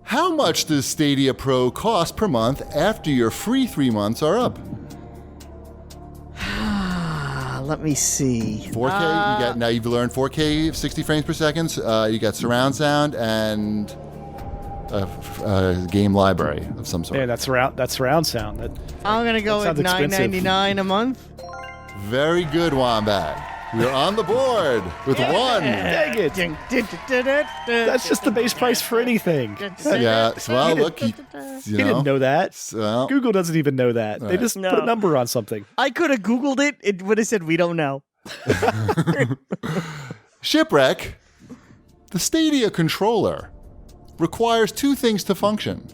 How much does Stadia Pro cost per month after your free 3 months are up? Let me see. 4K, now you've learned 4K, 60 frames per second. You got surround sound and a game library of some sort. Yeah, that's surround sound. I'm gonna go with $9.99 a month. Very good, Wombat. We're on the board with one. Dang it. That's just the base price for anything. Yeah, well, look, He didn't know that. Well, Google doesn't even know that. They Right. just put a number on something. I could have Googled it. It would have said, we don't know. Shipwreck, the Stadia controller requires 2 things to function.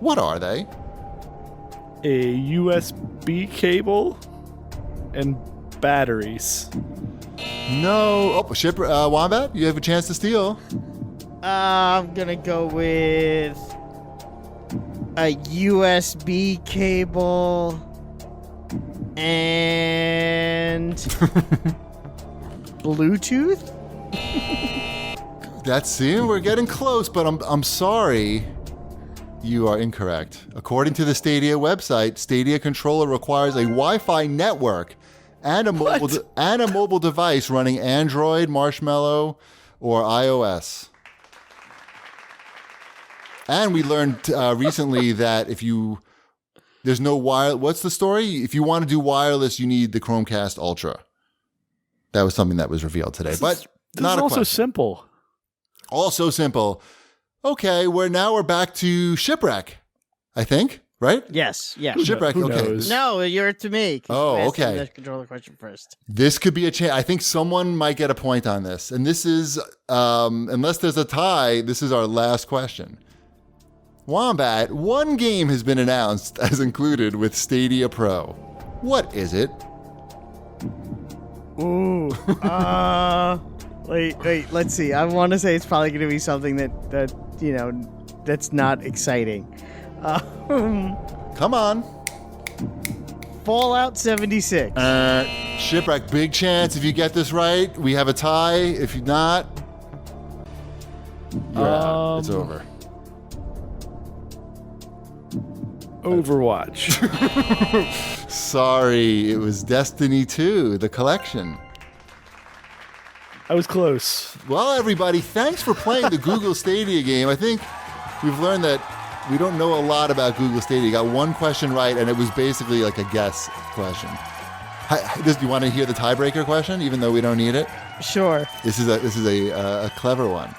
What are they? A USB cable and batteries. No. Oh, Wombat, you have a chance to steal. I'm gonna go with a USB cable and Bluetooth. We're getting close, but I'm sorry. You are incorrect. According to the Stadia website, Stadia controller requires a Wi-Fi network and a mobile device running Android, Marshmallow, or iOS. And we learned recently that there's no what's the story? If you want to do wireless, you need the Chromecast Ultra. That was something that was revealed today, but This not is a also question. simple. All so simple. Okay, we're back to Shipwreck, I think. right? Yes. Yeah. Shipwreck. Who Okay. knows? No, you're to me. 'Cause Oh, you asked okay. the controller question first. This could be a chance. I think someone might get a point on this. And this is, unless there's a tie, this is our last question. Wombat, one game has been announced as included with Stadia Pro. What is it? Ooh. Wait. Let's see. I want to say it's probably going to be something that that's not exciting. Come on. Fallout 76. Shipwreck, big chance if you get this right. We have a tie. If you're not, you're out. It's over. Overwatch. Sorry, it was Destiny 2, the collection. I was close. Well, everybody, thanks for playing the Google Stadia game. I think we've learned that we don't know a lot about Google Stadia. You got one question right, and it was basically like a guess question. Do you want to hear the tiebreaker question, even though we don't need it? Sure. This is a clever one.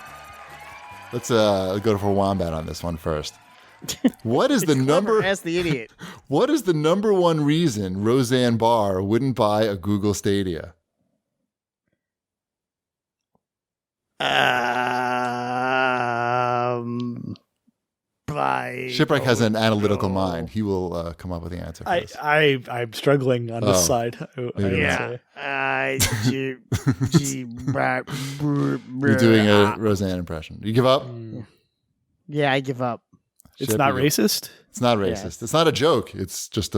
Let's go for Wombat on this one first. What is the number? Ask the idiot. What is the number one reason Roseanne Barr wouldn't buy a Google Stadia? Shipwreck has an analytical mind. He will come up with the answer. I'm struggling on this side. Yeah. You're You're doing a Roseanne impression. You give up? Yeah, I give up. It's not racist? It's not racist. It's not a joke. It's just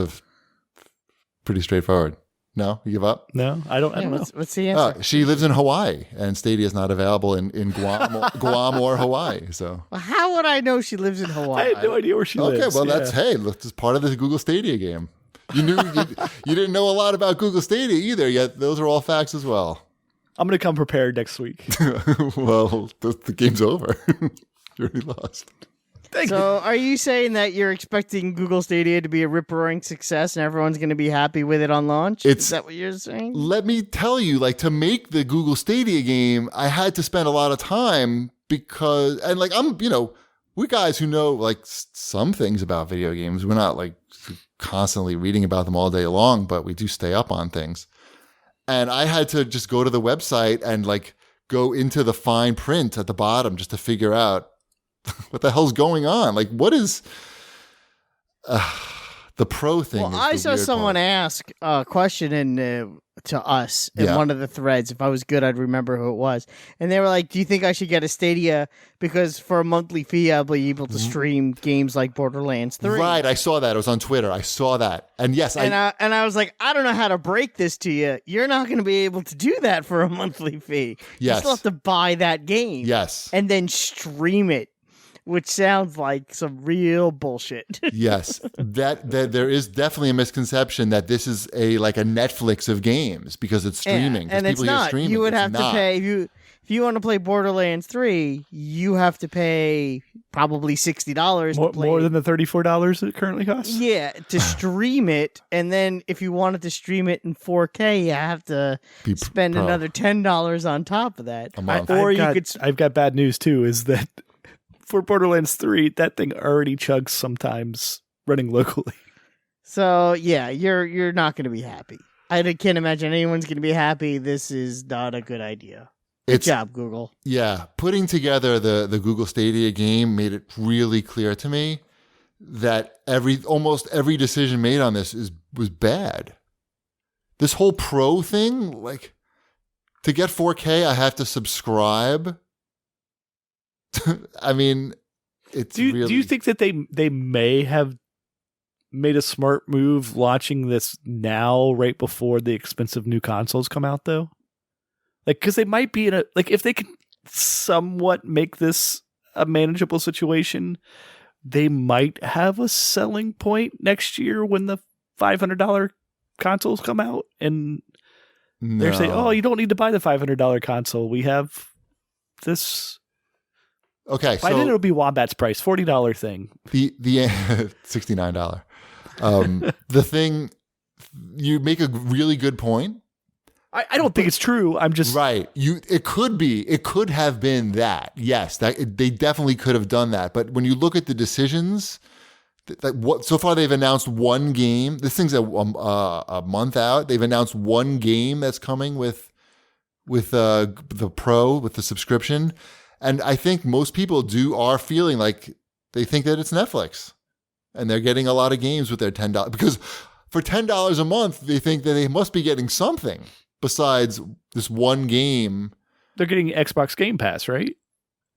pretty straightforward. No? You give up? No, I don't know. What's the answer? She lives in Hawaii, and Stadia is not available in Guam or Hawaii. So Well, how would I know she lives in Hawaii? I had no idea where she lives. okay, well Yeah. that's part of the Google Stadia game. You didn't know a lot about Google Stadia either. Yet those are all facts as well. I'm going to come prepared next week. Well, the game's over. You already lost. So, are you saying that you're expecting Google Stadia to be a rip-roaring success and everyone's going to be happy with it on launch? Is that what you're saying? Let me tell you, to make the Google Stadia game, I had to spend a lot of time because, we're guys who know some things about video games. We're not constantly reading about them all day long, but we do stay up on things. And I had to just go to the website and go into the fine print at the bottom just to figure out what the hell's going on? What is the pro thing? Well, I saw someone ask a question to us in one of the threads. If I was good, I'd remember who it was. And they were like, do you think I should get a Stadia? Because for a monthly fee, I'll be able to stream games like Borderlands 3. Right. I saw that. It was on Twitter. I saw that. And yes, I was like, I don't know how to break this to you. You're not going to be able to do that for a monthly fee. Yes. You still have to buy that game. Yes. And then stream it. Which sounds like some real bullshit. Yes, that there is definitely a misconception that this is a Netflix of games because it's streaming. And it's not. You would have to pay if you want to play Borderlands 3. You have to pay probably $60 more than the $34 it currently costs. Yeah, to stream it, and then if you wanted to stream it in 4K, you have to spend another $10 on top of that. I've got bad news too. Is that for Borderlands 3, that thing already chugs sometimes running locally. So, yeah, you're not going to be happy. I can't imagine anyone's going to be happy. This is not a good idea. Good job, Google. Yeah, putting together the Google Stadia game made it really clear to me that almost every decision made on this was bad. This whole pro thing, to get 4K, I have to subscribe. I mean, do you think that they may have made a smart move launching this now right before the expensive new consoles come out though? Because they might be in a if they can somewhat make this a manageable situation, they might have a selling point next year when the $500 consoles come out and they're saying, "Oh, you don't need to buy the $500 console. We have this." Okay, so I think it'll be Wombat's price, $40 thing. The $69. The thing, you make a really good point. I don't think it's true. I'm just right. It could be. It could have been that. Yes, they definitely could have done that. But when you look at the decisions What so far they've announced one game. This thing's a month out. They've announced one game that's coming with the Pro, with the subscription, and I think most people are feeling like they think that it's Netflix, and they're getting a lot of games with their $10 because for $10 a month they think that they must be getting something besides this one game. They're getting Xbox Game Pass, right?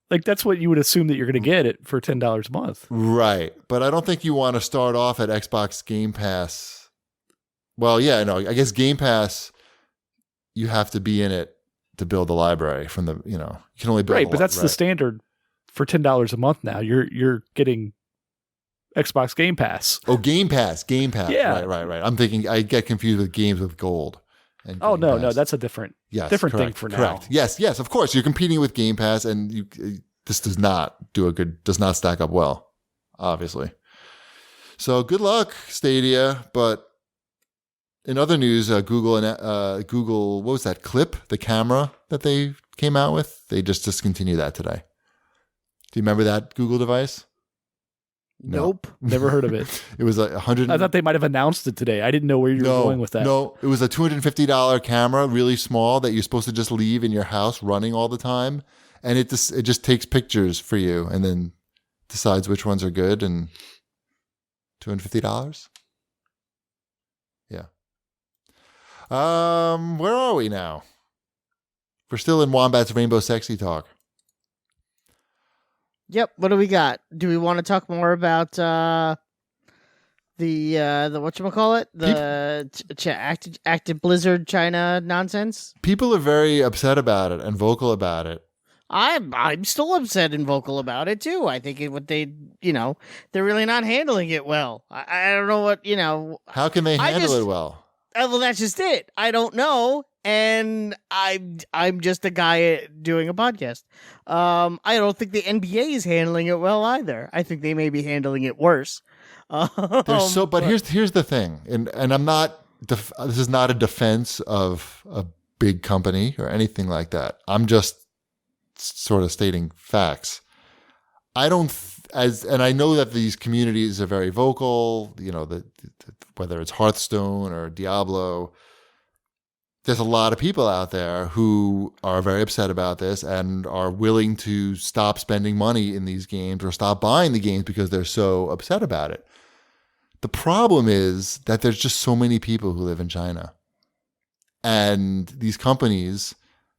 Like that's what you would assume that you're going to get it for $10 a month. Right. But I don't think you want to start off at Xbox Game Pass. Well, yeah, no, I guess Game Pass, you have to be in it to build the library from the, you can only build. Right. But that's the standard for $10 a month now. You're getting Xbox Game Pass. Oh, Game Pass. Yeah. Right. I'm thinking I get confused with games with gold. Oh, no, that's a different thing for now. Yes, of course. You're competing with Game Pass, and this does not stack up well, obviously. So good luck, Stadia. But in other news, Google, what was that clip, the camera that they came out with? They just discontinued that today. Do you remember that Google device? Nope. Never heard of it. It was 100. I thought they might have announced it today. I didn't know where you were going with that. No, it was a $250 camera, really small, that you're supposed to just leave in your house running all the time. And it just takes pictures for you and then decides which ones are good. And $250? Yeah. Where are we now? We're still in Wombat's Rainbow Sexy Talk. Yep. What do we got? Do we want to talk more about the whatchamacallit? The Active Blizzard China nonsense? People are very upset about it and vocal about it. I'm still upset and vocal about it too. I think they're really not handling it well. I don't know what. How can they handle it well? Well, that's just it. I don't know. And I'm just a guy doing a podcast. I don't think the NBA is handling it well either. I think they may be handling it worse. But here's the thing, and I'm not. This is not a defense of a big company or anything like that. I'm just sort of stating facts. I don't. And I know that these communities are very vocal. Whether it's Hearthstone or Diablo. There's a lot of people out there who are very upset about this and are willing to stop spending money in these games or stop buying the games because they're so upset about it. The problem is that there's just so many people who live in China. And these companies,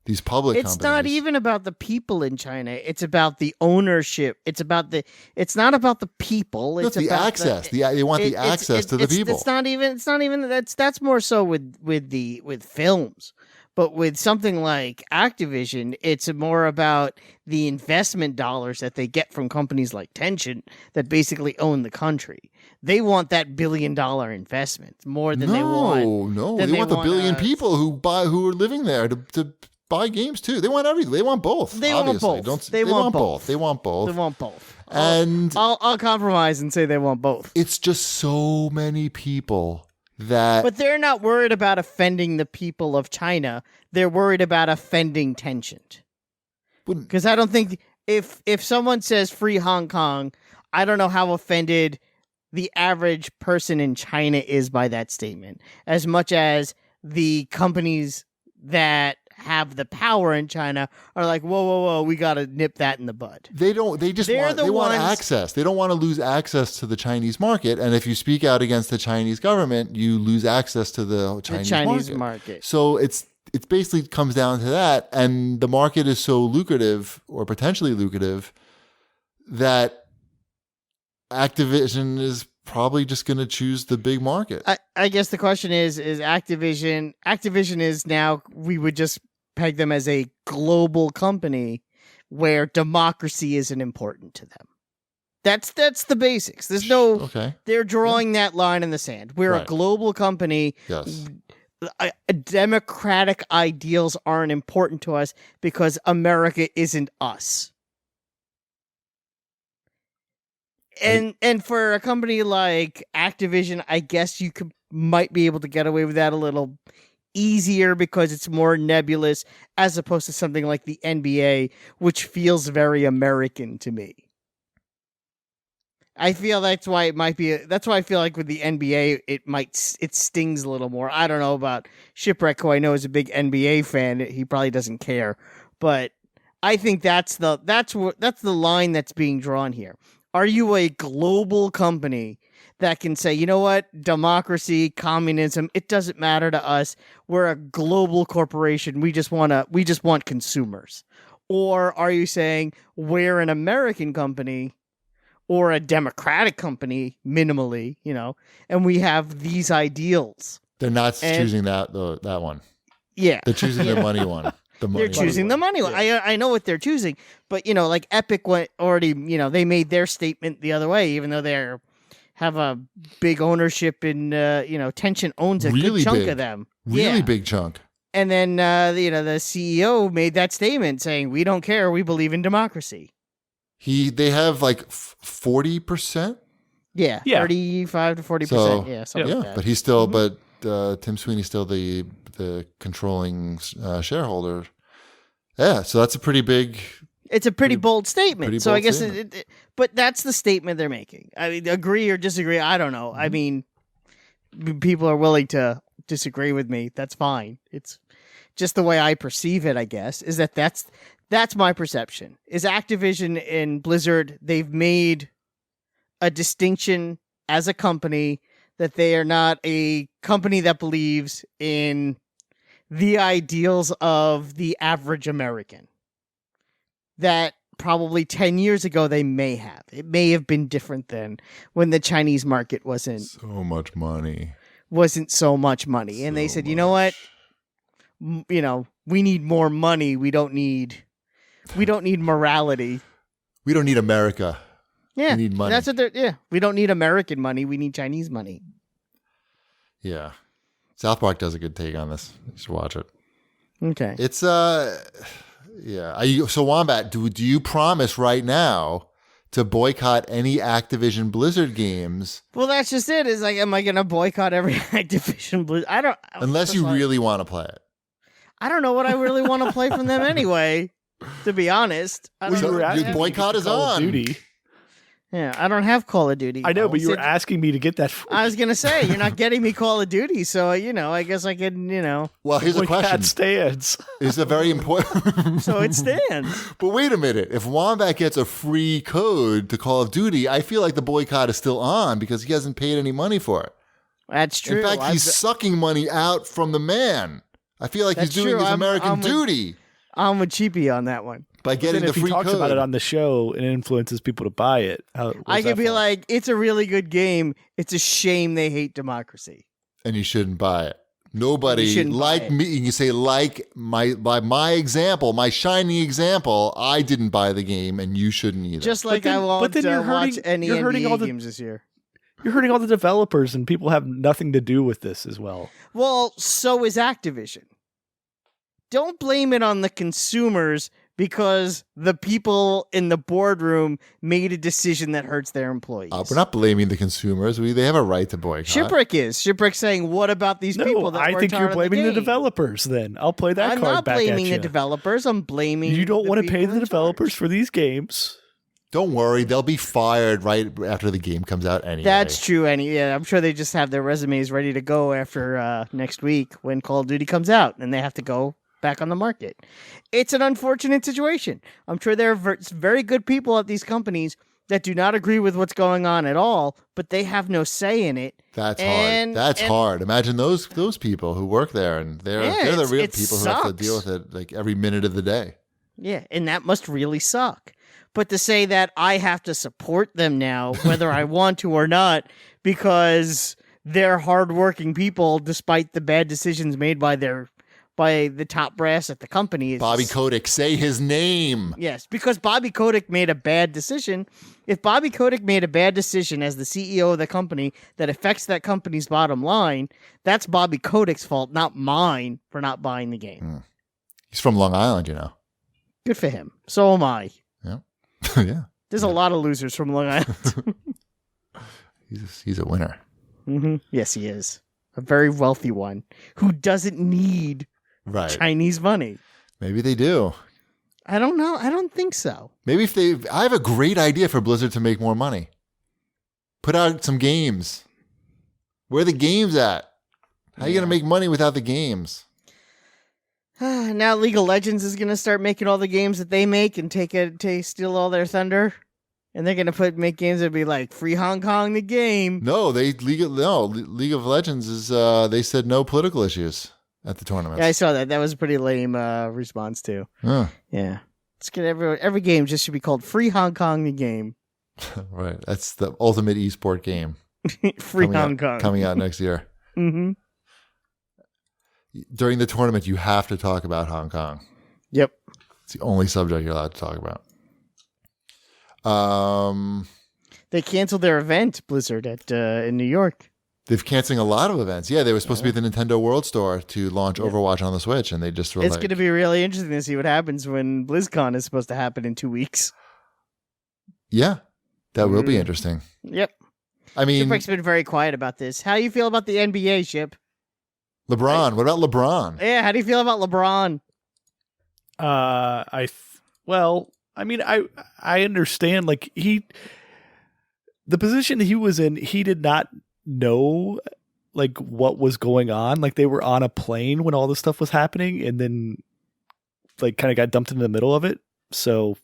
these public companies. It's not even about the people in China. It's about the ownership. It's not about the people. It's the about access. They want the access to the people. It's not even that's more so with films. But with something like Activision, it's more about the investment dollars that they get from companies like Tencent that basically own the country. They want that $1 billion investment more than they want. No, they want the billion people who are living there to buy games too. They want everything. They want both. They want both. They want both. They want both. They want both. And I'll compromise and say they want both. It's just so many people that. But they're not worried about offending the people of China. They're worried about offending Tencent. Because I don't think if someone says free Hong Kong, I don't know how offended the average person in China is by that statement, as much as the companies that have the power in China are like, whoa, we got to nip that in the bud. They don't. They just want access. They don't want to lose access to the Chinese market. And if you speak out against the Chinese government, you lose access to the Chinese market. So it's basically comes down to that. And the market is so lucrative or potentially lucrative that Activision is probably just going to choose the big market. I guess the question is Activision is now, we would just peg them as a global company where democracy isn't important to them. That's the basics. There's no, okay. They're drawing that line in the sand. We're a global company. Yes. Democratic ideals aren't important to us because America isn't us. And for a company like Activision, I guess you might be able to get away with that a little easier because it's more nebulous as opposed to something like the NBA, which feels very American to me. I feel that's why it might be. That's why I feel like with the NBA, it stings a little more. I don't know about Shipwreck, who I know is a big NBA fan. He probably doesn't care, but I think that's the line that's being drawn here. Are you a global company that can say, you know what, democracy, communism, it doesn't matter to us. We're a global corporation. We just want consumers. Or are you saying we're an American company or a democratic company, minimally, and we have these ideals? They're not choosing that one. Yeah. They're choosing the money one. They're choosing the money one. I know what they're choosing, but like Epic went already, they made their statement the other way, even though they have a big ownership in, Tencent owns a really good chunk big. of them. Really big chunk. And then, the CEO made that statement saying, we don't care. We believe in democracy. They have like 40%? Yeah. 35 to 40%. Something like that. But he's still, Tim Sweeney's still the controlling shareholder. Yeah. So that's a pretty big. It's a pretty bold statement. So I guess, but that's the statement they're making. I mean, agree or disagree, I don't know. I mean, people are willing to disagree with me. That's fine. It's just the way I perceive it, I guess, is that's my perception. Is Activision and Blizzard, they've made a distinction as a company that they are not a company that believes in the ideals of the average American. That probably 10 years ago they may have. It may have been different then when the Chinese market wasn't so much money. Wasn't so much money. And they said, you know what? We need more money. We don't need morality. We don't need America. Yeah. We need money. That's what we don't need American money. We need Chinese money. Yeah. South Park does a good take on this. You should watch it. Okay. It's so Wombat, do you promise right now to boycott any Activision Blizzard games? Well, that's just it. Is like, am I going to boycott every Activision Blizzard? I don't. Unless you really want to play it. I don't know what I really want to play from them anyway. To be honest, your boycott is on. Duty. Yeah, I don't have Call of Duty. I know, but you were asking me to get that. I was gonna say you're not getting me Call of Duty, so I guess I can. Well, here's a question. That stands. It's a very important. So it stands. But wait a minute. If Wombat gets a free code to Call of Duty, I feel like the boycott is still on because he hasn't paid any money for it. That's true. In fact, he's sucking money out from the man. I feel like he's doing his American duty. I'm with Cheapy on that one. By getting the free code. If he talks about it on the show and influences people to buy it, I could be like, it's a really good game. It's a shame they hate democracy. And you shouldn't buy it. Nobody like me. You say like my example, my shining example. I didn't buy the game, and you shouldn't either. Just like I won't watch any NBA games this year. You're hurting all the developers, and people have nothing to do with this as well. Well, so is Activision. Don't blame it on the consumers because the people in the boardroom made a decision that hurts their employees. We're not blaming the consumers. They have a right to boycott. Shipwreck's saying, what about these people that I think you're blaming the developers then. I'll play that card back at you. I'm not blaming the developers. I'm blaming you don't want to pay the developers for these games. Don't worry. They'll be fired right after the game comes out anyway. That's true. I'm sure they just have their resumes ready to go after next week when Call of Duty comes out and they have to go back on the market. It's an unfortunate situation. I'm sure there are very good people at these companies that do not agree with what's going on at all, but they have no say in it. That's hard. That's hard. Imagine those people who work there, and they're the real people who have to deal with it like every minute of the day. Yeah, and that must really suck. But to say that I have to support them now, whether I want to or not, because they're hardworking people, despite the bad decisions made by the top brass at the company. Bobby Kotick, say his name. Yes, because Bobby Kotick made a bad decision. If Bobby Kotick made a bad decision as the CEO of the company that affects that company's bottom line, that's Bobby Kotick's fault, not mine for not buying the game. He's from Long Island, Good for him. So am I. Yeah. Yeah. There's a lot of losers from Long Island. He's a winner. Mm-hmm. Yes, he is. A very wealthy one who doesn't need Chinese money. Maybe they do. I don't know. I don't think so. Maybe I have a great idea for Blizzard to make more money. Put out some games. Where are the games at? How are you going to make money without the games? Now League of Legends is going to start making all the games that they make and steal all their thunder. And they're going to make games that be like free Hong Kong the game. No, League of Legends is they said no political issues at the tournament. Yeah, I saw that. That was a pretty lame response too. Huh. Yeah. Let's get every game just should be called free Hong Kong the game. Right. That's the ultimate esport game. Free Hong Kong. Coming out next year. Mm-hmm. During the tournament, you have to talk about Hong Kong. Yep. It's the only subject you're allowed to talk about. They canceled their event, Blizzard, in New York. They've canceling a lot of events. Yeah, they were supposed to be at the Nintendo World Store to launch Overwatch on the Switch, and they just were It's going to be really interesting to see what happens when BlizzCon is supposed to happen in 2 weeks. Yeah, that will be interesting. Yep. I mean, Shipwreck's been very quiet about this. How do you feel about the NBA, Ship? LeBron. What about LeBron? Yeah, how do you feel about LeBron? I understand. Like the position he was in, he did not know like what was going on. Like they were on a plane when all this stuff was happening, and then like kind of got dumped into the middle of it. So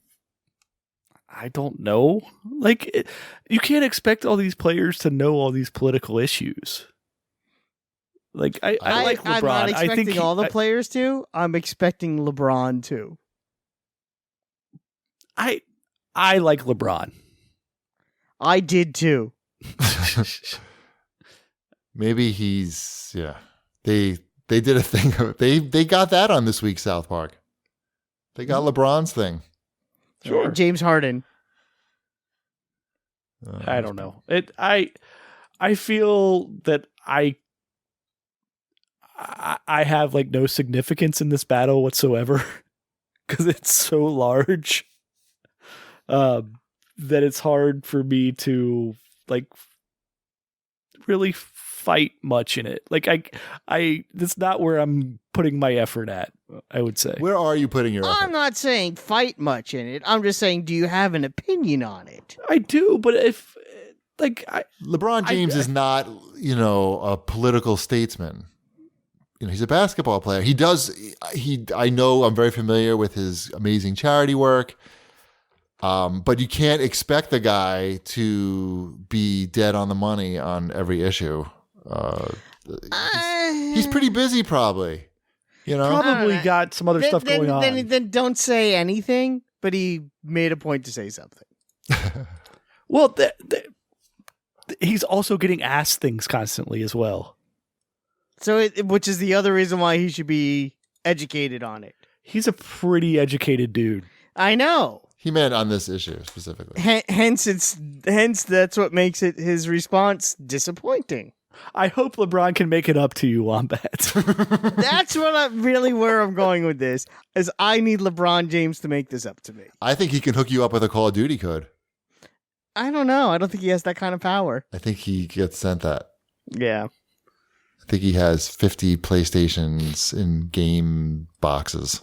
I don't know. Like you can't expect all these players to know all these political issues. Like I like LeBron. I'm not expecting I think all the players to. I'm expecting LeBron to. I like LeBron. I did too. Maybe he's They did a thing. They got that on this week's South Park. They got LeBron's thing. Sure. James Harden. I don't know. I feel that I have like no significance in this battle whatsoever because it's so large that it's hard for me to like really fight much in it. Like I that's not where I'm putting my effort at, I would say. Where are you putting your effort? I'm not saying fight much in it. I'm just saying, do you have an opinion on it? I do, but if like LeBron James is not, a political statesman. He's a basketball player. I know I'm very familiar with his amazing charity work. But you can't expect the guy to be dead on the money on every issue. He's pretty busy, probably. Probably got some other stuff going on. Then don't say anything. But he made a point to say something. Well, he's also getting asked things constantly as well. So, which is the other reason why he should be educated on it. He's a pretty educated dude. I know. He meant on this issue specifically. Hence that's what makes his response disappointing. I hope LeBron can make it up to you, Wombat. That's where I'm going with this. Is I need LeBron James to make this up to me. I think he can hook you up with a Call of Duty code. I don't know. I don't think he has that kind of power. I think he gets sent that. Yeah. I think he has 50 PlayStations in game boxes.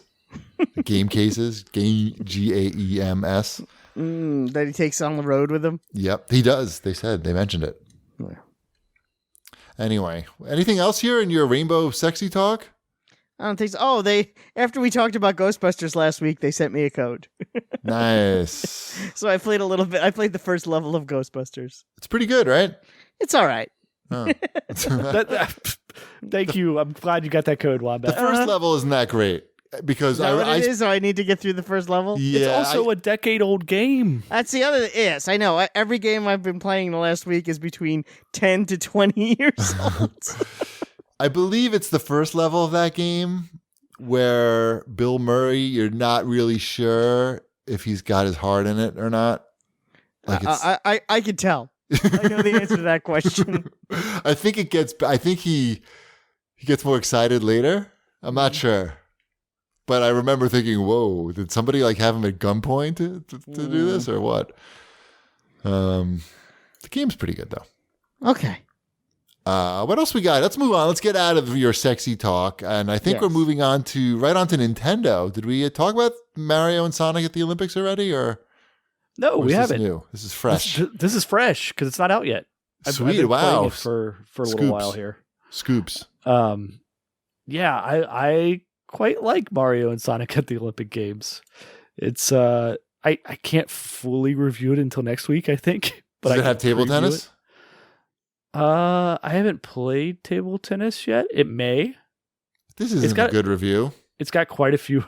Game cases, GAEMS. That he takes on the road with him. Yep, he does. They mentioned it. Yeah. Anyway, anything else here in your Rainbow Sexy talk? I don't think so. Oh, after we talked about Ghostbusters last week, they sent me a code. Nice. So I played a little bit. I played the first level of Ghostbusters. It's pretty good, right? It's all right. Oh. Thank you. I'm glad you got that code, Wombat. The first level isn't that great. Because is that what it is? So I need to get through the first level? Yeah, it's also a decade-old game. That's the other. Yes, I know. Every game I've been playing the last week is between 10 to 20 years old. I believe it's the first level of that game where Bill Murray, you're not really sure if he's got his heart in it or not. Like I can tell. I know the answer to that question. I think he gets more excited later. I'm not sure. But I remember thinking, whoa, did somebody like have him at gunpoint to do this or what? The game's pretty good though. Okay. What else we got? Let's move on. Let's get out of your sexy talk. And I think we're moving on to Nintendo. Did we talk about Mario and Sonic at the Olympics already? Or No, Or we is this haven't. new? This is fresh. This is fresh because it's not out yet. I've Sweet. been Wow. playing it for a little Scoops. while here. Scoops. Yeah, I quite like Mario and Sonic at the Olympic Games. It's I can't fully review it until next week, I think. But Does I it have can table preview tennis? it. I haven't played table tennis yet. It may. This isn't a good review. It's got quite a few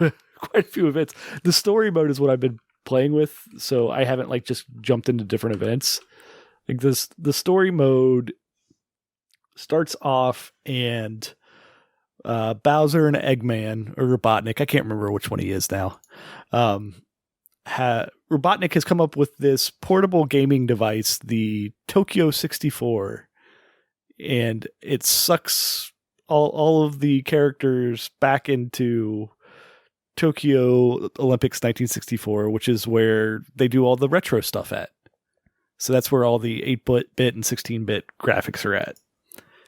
events. The story mode is what I've been playing with, so I haven't like just jumped into different events. Like the story mode starts off and Bowser and Eggman or Robotnik, I can't remember which one he is now. Robotnik has come up with this portable gaming device, the Tokyo 64, and it sucks all of the characters back into Tokyo Olympics 1964, which is where they do all the retro stuff at. So that's where all the 8-bit and 16-bit graphics are at.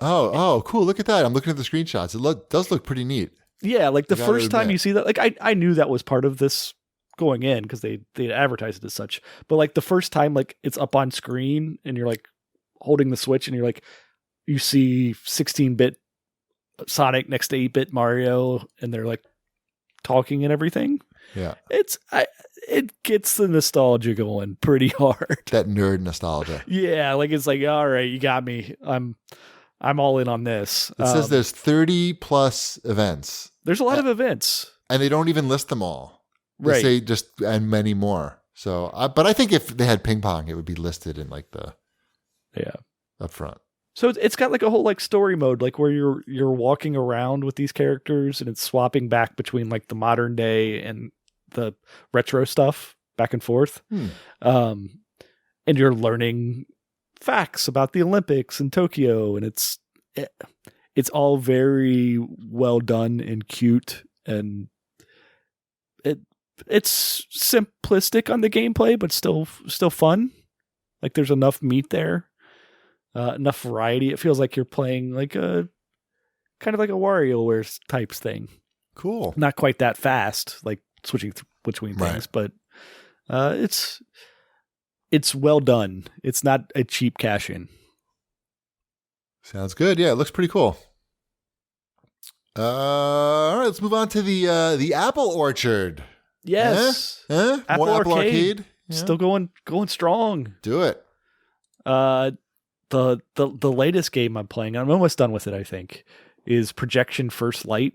Oh, cool. Look at that. I'm looking at the screenshots. It does look pretty neat. Yeah, like the I gotta first time admit. you see that, like I knew that was part of this going in because they advertised it as such. But like the first time, like it's up on screen and you're like holding the Switch and you're like, you see 16-bit Sonic next to 8-bit Mario and they're like talking and everything. Yeah. It gets the nostalgia going pretty hard. That nerd nostalgia. Yeah, like it's like, all right, you got me. I'm all in on this. It says there's 30 plus events. There's a lot of events. And they don't even list them all. They Right. say just and many more. So, but I think if they had ping pong, it would be listed in like the up front. So it's got like a whole like story mode, like where you're walking around with these characters and it's swapping back between like the modern day and the retro stuff back and forth. And you're learning facts about the Olympics in Tokyo, and it's all very well done and cute, and it's simplistic on the gameplay, but still fun. Like there's enough meat there. Enough variety. It feels like you're playing like a kind of like a WarioWare types thing. Cool. Not quite that fast, like switching between things, but it's well done. It's not a cheap cash in. Sounds good. Yeah, it looks pretty cool. All right, let's move on to the Apple Orchard. Yes, More Apple Arcade. Yeah. Still going strong. Do it. The latest game I'm playing, I'm almost done with it, I think, is Projection First Light.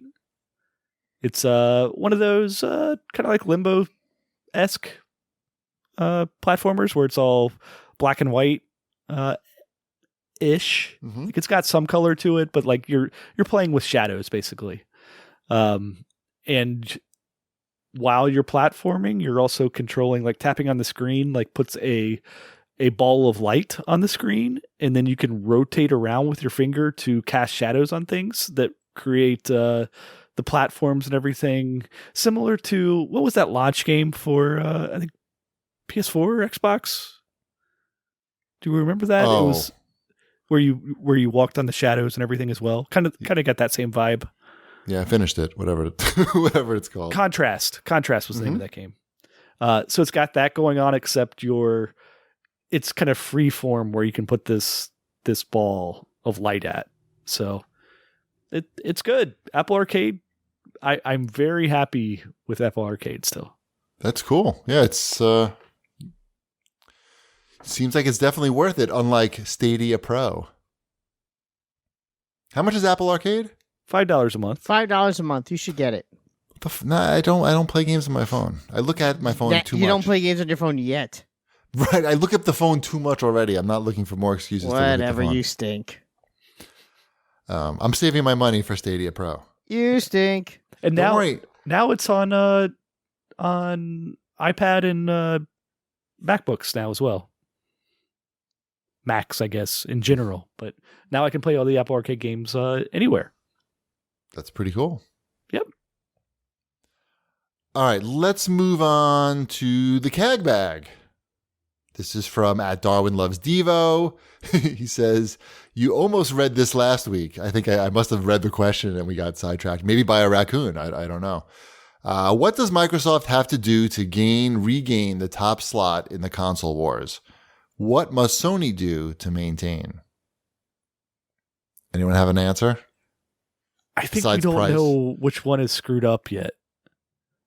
It's one of those kind of like Limbo-esque platformers where it's all black and white ish. Mm-hmm. Like it's got some color to it, but like you're playing with shadows basically. And while you're platforming, you're also controlling, like tapping on the screen, like puts a ball of light on the screen, and then you can rotate around with your finger to cast shadows on things that create the platforms and everything. Similar to, what was that launch game for, I think, PS4 or Xbox? Do you remember that? Oh. It was where you walked on the shadows and everything as well. Kind of got that same vibe. Yeah, I finished it. Whatever it's called. Contrast was the name of that game. So it's got that going on, except it's kind of free form where you can put this ball of light at. So it's good. Apple Arcade. I'm very happy with Apple Arcade still. That's cool. Yeah, it's seems like it's definitely worth it, unlike Stadia Pro. How much is Apple Arcade? $5 a month. $5 a month. You should get it. Nah, I don't play games on my phone. I look at my phone too much. You don't play games on your phone yet. Right, I look up the phone too much already. I'm not looking for more excuses to look at the Whatever, phone. you stink. I'm saving my money for Stadia Pro. You stink. And Don't now, worry. now it's on iPad and MacBooks now as well. Macs, I guess, in general. But now I can play all the Apple Arcade games anywhere. That's pretty cool. Yep. All right, let's move on to the CAG bag. This is from @DarwinLovesDevo. He says, you almost read this last week. I think I must have read the question and we got sidetracked. Maybe by a raccoon. I don't know. What does Microsoft have to do to regain the top slot in the console wars? What must Sony do to maintain? Anyone have an answer? I think Besides we don't price. know which one is screwed up yet.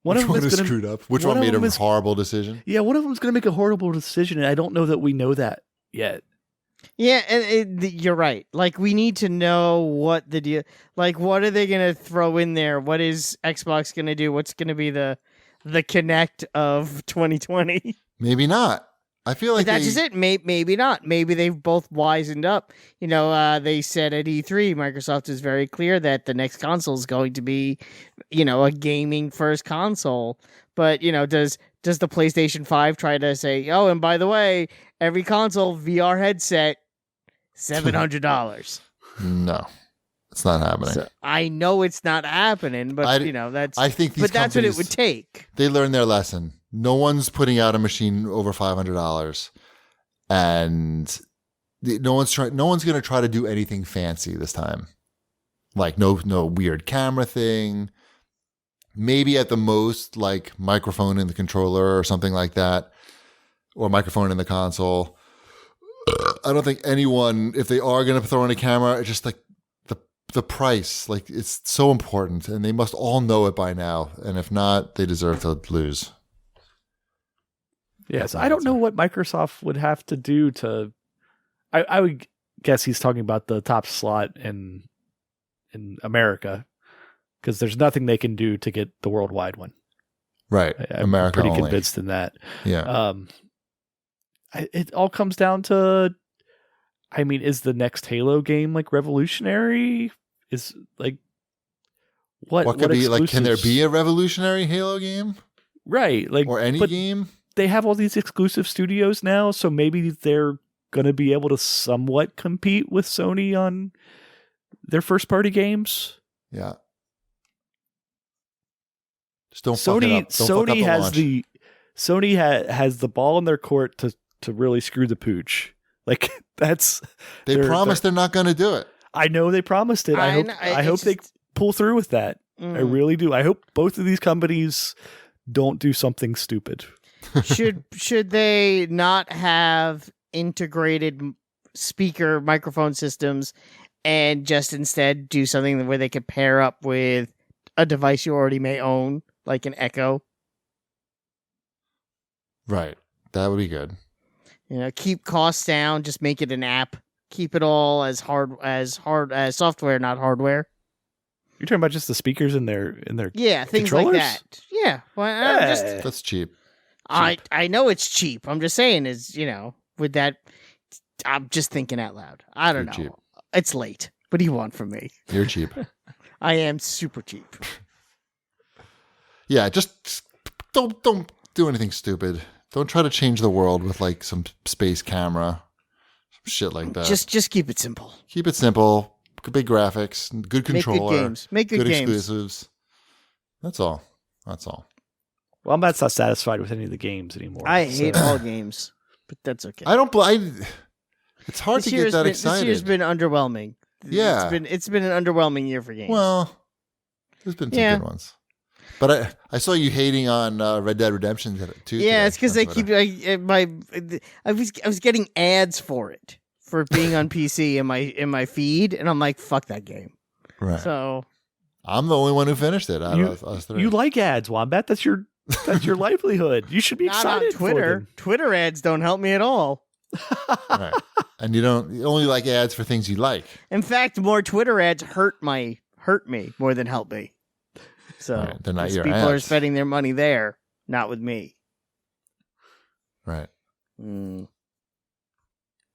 Which one is screwed up? Which one made a horrible decision? Yeah, one of them is going to make a horrible decision, and I don't know that we know that yet. Yeah, and you're right. Like, we need to know what the deal. Like, what are they going to throw in there? What is Xbox going to do? What's going to be the Kinect of 2020? Maybe not. I feel like that's just it. Maybe not. Maybe they've both wisened up. They said at E3, Microsoft is very clear that the next console is going to be, a gaming first console. But does the PlayStation 5 try to say, oh, and by the way, every console VR headset, $700? No, it's not happening. So, I know it's not happening, but that's. I think these. But that's what it would take. They learned their lesson. No one's putting out a machine over $500, and no one's going to try to do anything fancy this time. Like no weird camera thing. Maybe at the most, like microphone in the controller or something like that, or microphone in the console. I don't think anyone, if they are going to throw in a camera, it's just like the price. Like, it's so important, and they must all know it by now. And if not, they deserve to lose. Yes, I don't know what Microsoft would have to do to. I would guess he's talking about the top slot in America, because there's nothing they can do to get the worldwide one. Right, I'm America pretty only. convinced in that. Yeah. It all comes down to, is the next Halo game like revolutionary? Is like what could be like? Can there exclusives- be a revolutionary Halo game? Right, like Or any but game? they have all these exclusive studios now, so maybe they're going to be able to somewhat compete with Sony on their first party games. Yeah. Just don't fuck it up. Don't fuck up Sony the has launch. Sony has the ball in their court to really screw the pooch. Like, that's They promised they're not going to do it. I know they promised it. I hope they pull through with that. I really do. I hope both of these companies don't do something stupid. Should they not have integrated speaker microphone systems and just instead do something where they could pair up with a device you already may own, like an Echo? Right. That would be good. Keep costs down, just make it an app. Keep it all as software, not hardware. You're talking about just the speakers in their Yeah, things controllers? like that. Yeah. Well, That's cheap. I know it's cheap. I'm just saying with that, I'm just thinking out loud. I don't know. Cheap. It's late. What do you want from me? You're cheap. I am super cheap. Yeah, just don't do anything stupid. Don't try to change the world with like some space camera, some shit like that. Just keep it simple. Keep it simple. Big graphics, good controller, Make good games. Make good games. exclusives. That's all. Well, I'm not satisfied with any of the games anymore. I hate all games, but that's okay. It's hard to get that excited. This year's been underwhelming. Yeah, it's been an underwhelming year for games. Well, there's been some good ones. But I saw you hating on Red Dead Redemption too. Yeah, it's because they Twitter. keep I was getting ads for it for being on PC in my feed, and I'm like, fuck that game. Right. So I'm the only one who finished it out of us three. You like ads, Wombat? That's your livelihood. You should be not excited on Twitter. for them. Twitter ads don't help me at all. Right. And you only like ads for things you like. In fact, more Twitter ads hurt me more than help me. So Right, they're not your people are ads. spending their money there, not with me. Right. Mm,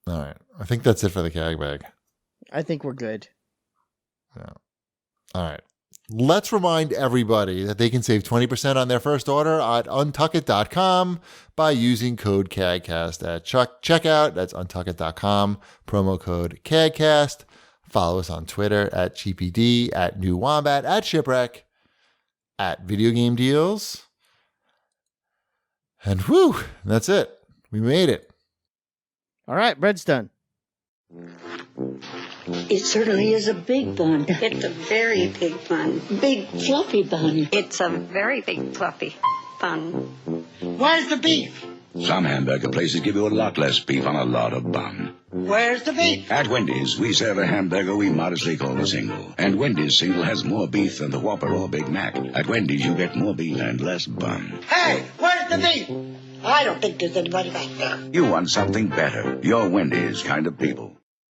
All right. I think that's it for the CAG bag. I think we're good. Yeah. All right. Let's remind everybody that they can save 20% on their first order at untuckit.com by using code CAGcast at checkout. That's untuckit.com, promo code CAGcast. Follow us on Twitter at GPD, at New Wombat, at Shipwreck, at Video Game Deals. And whew, that's it. We made it. All right, bread's done. It certainly is a big bun. It's a very big bun. Big, fluffy bun. It's a very big, fluffy bun. Where's the beef? Some hamburger places give you a lot less beef on a lot of bun. Where's the beef? At Wendy's, we serve a hamburger we modestly call a single. And Wendy's single has more beef than the Whopper or Big Mac. At Wendy's, you get more beef and less bun. Hey, where's the beef? I don't think there's anybody back there. You want something better. You're Wendy's kind of people.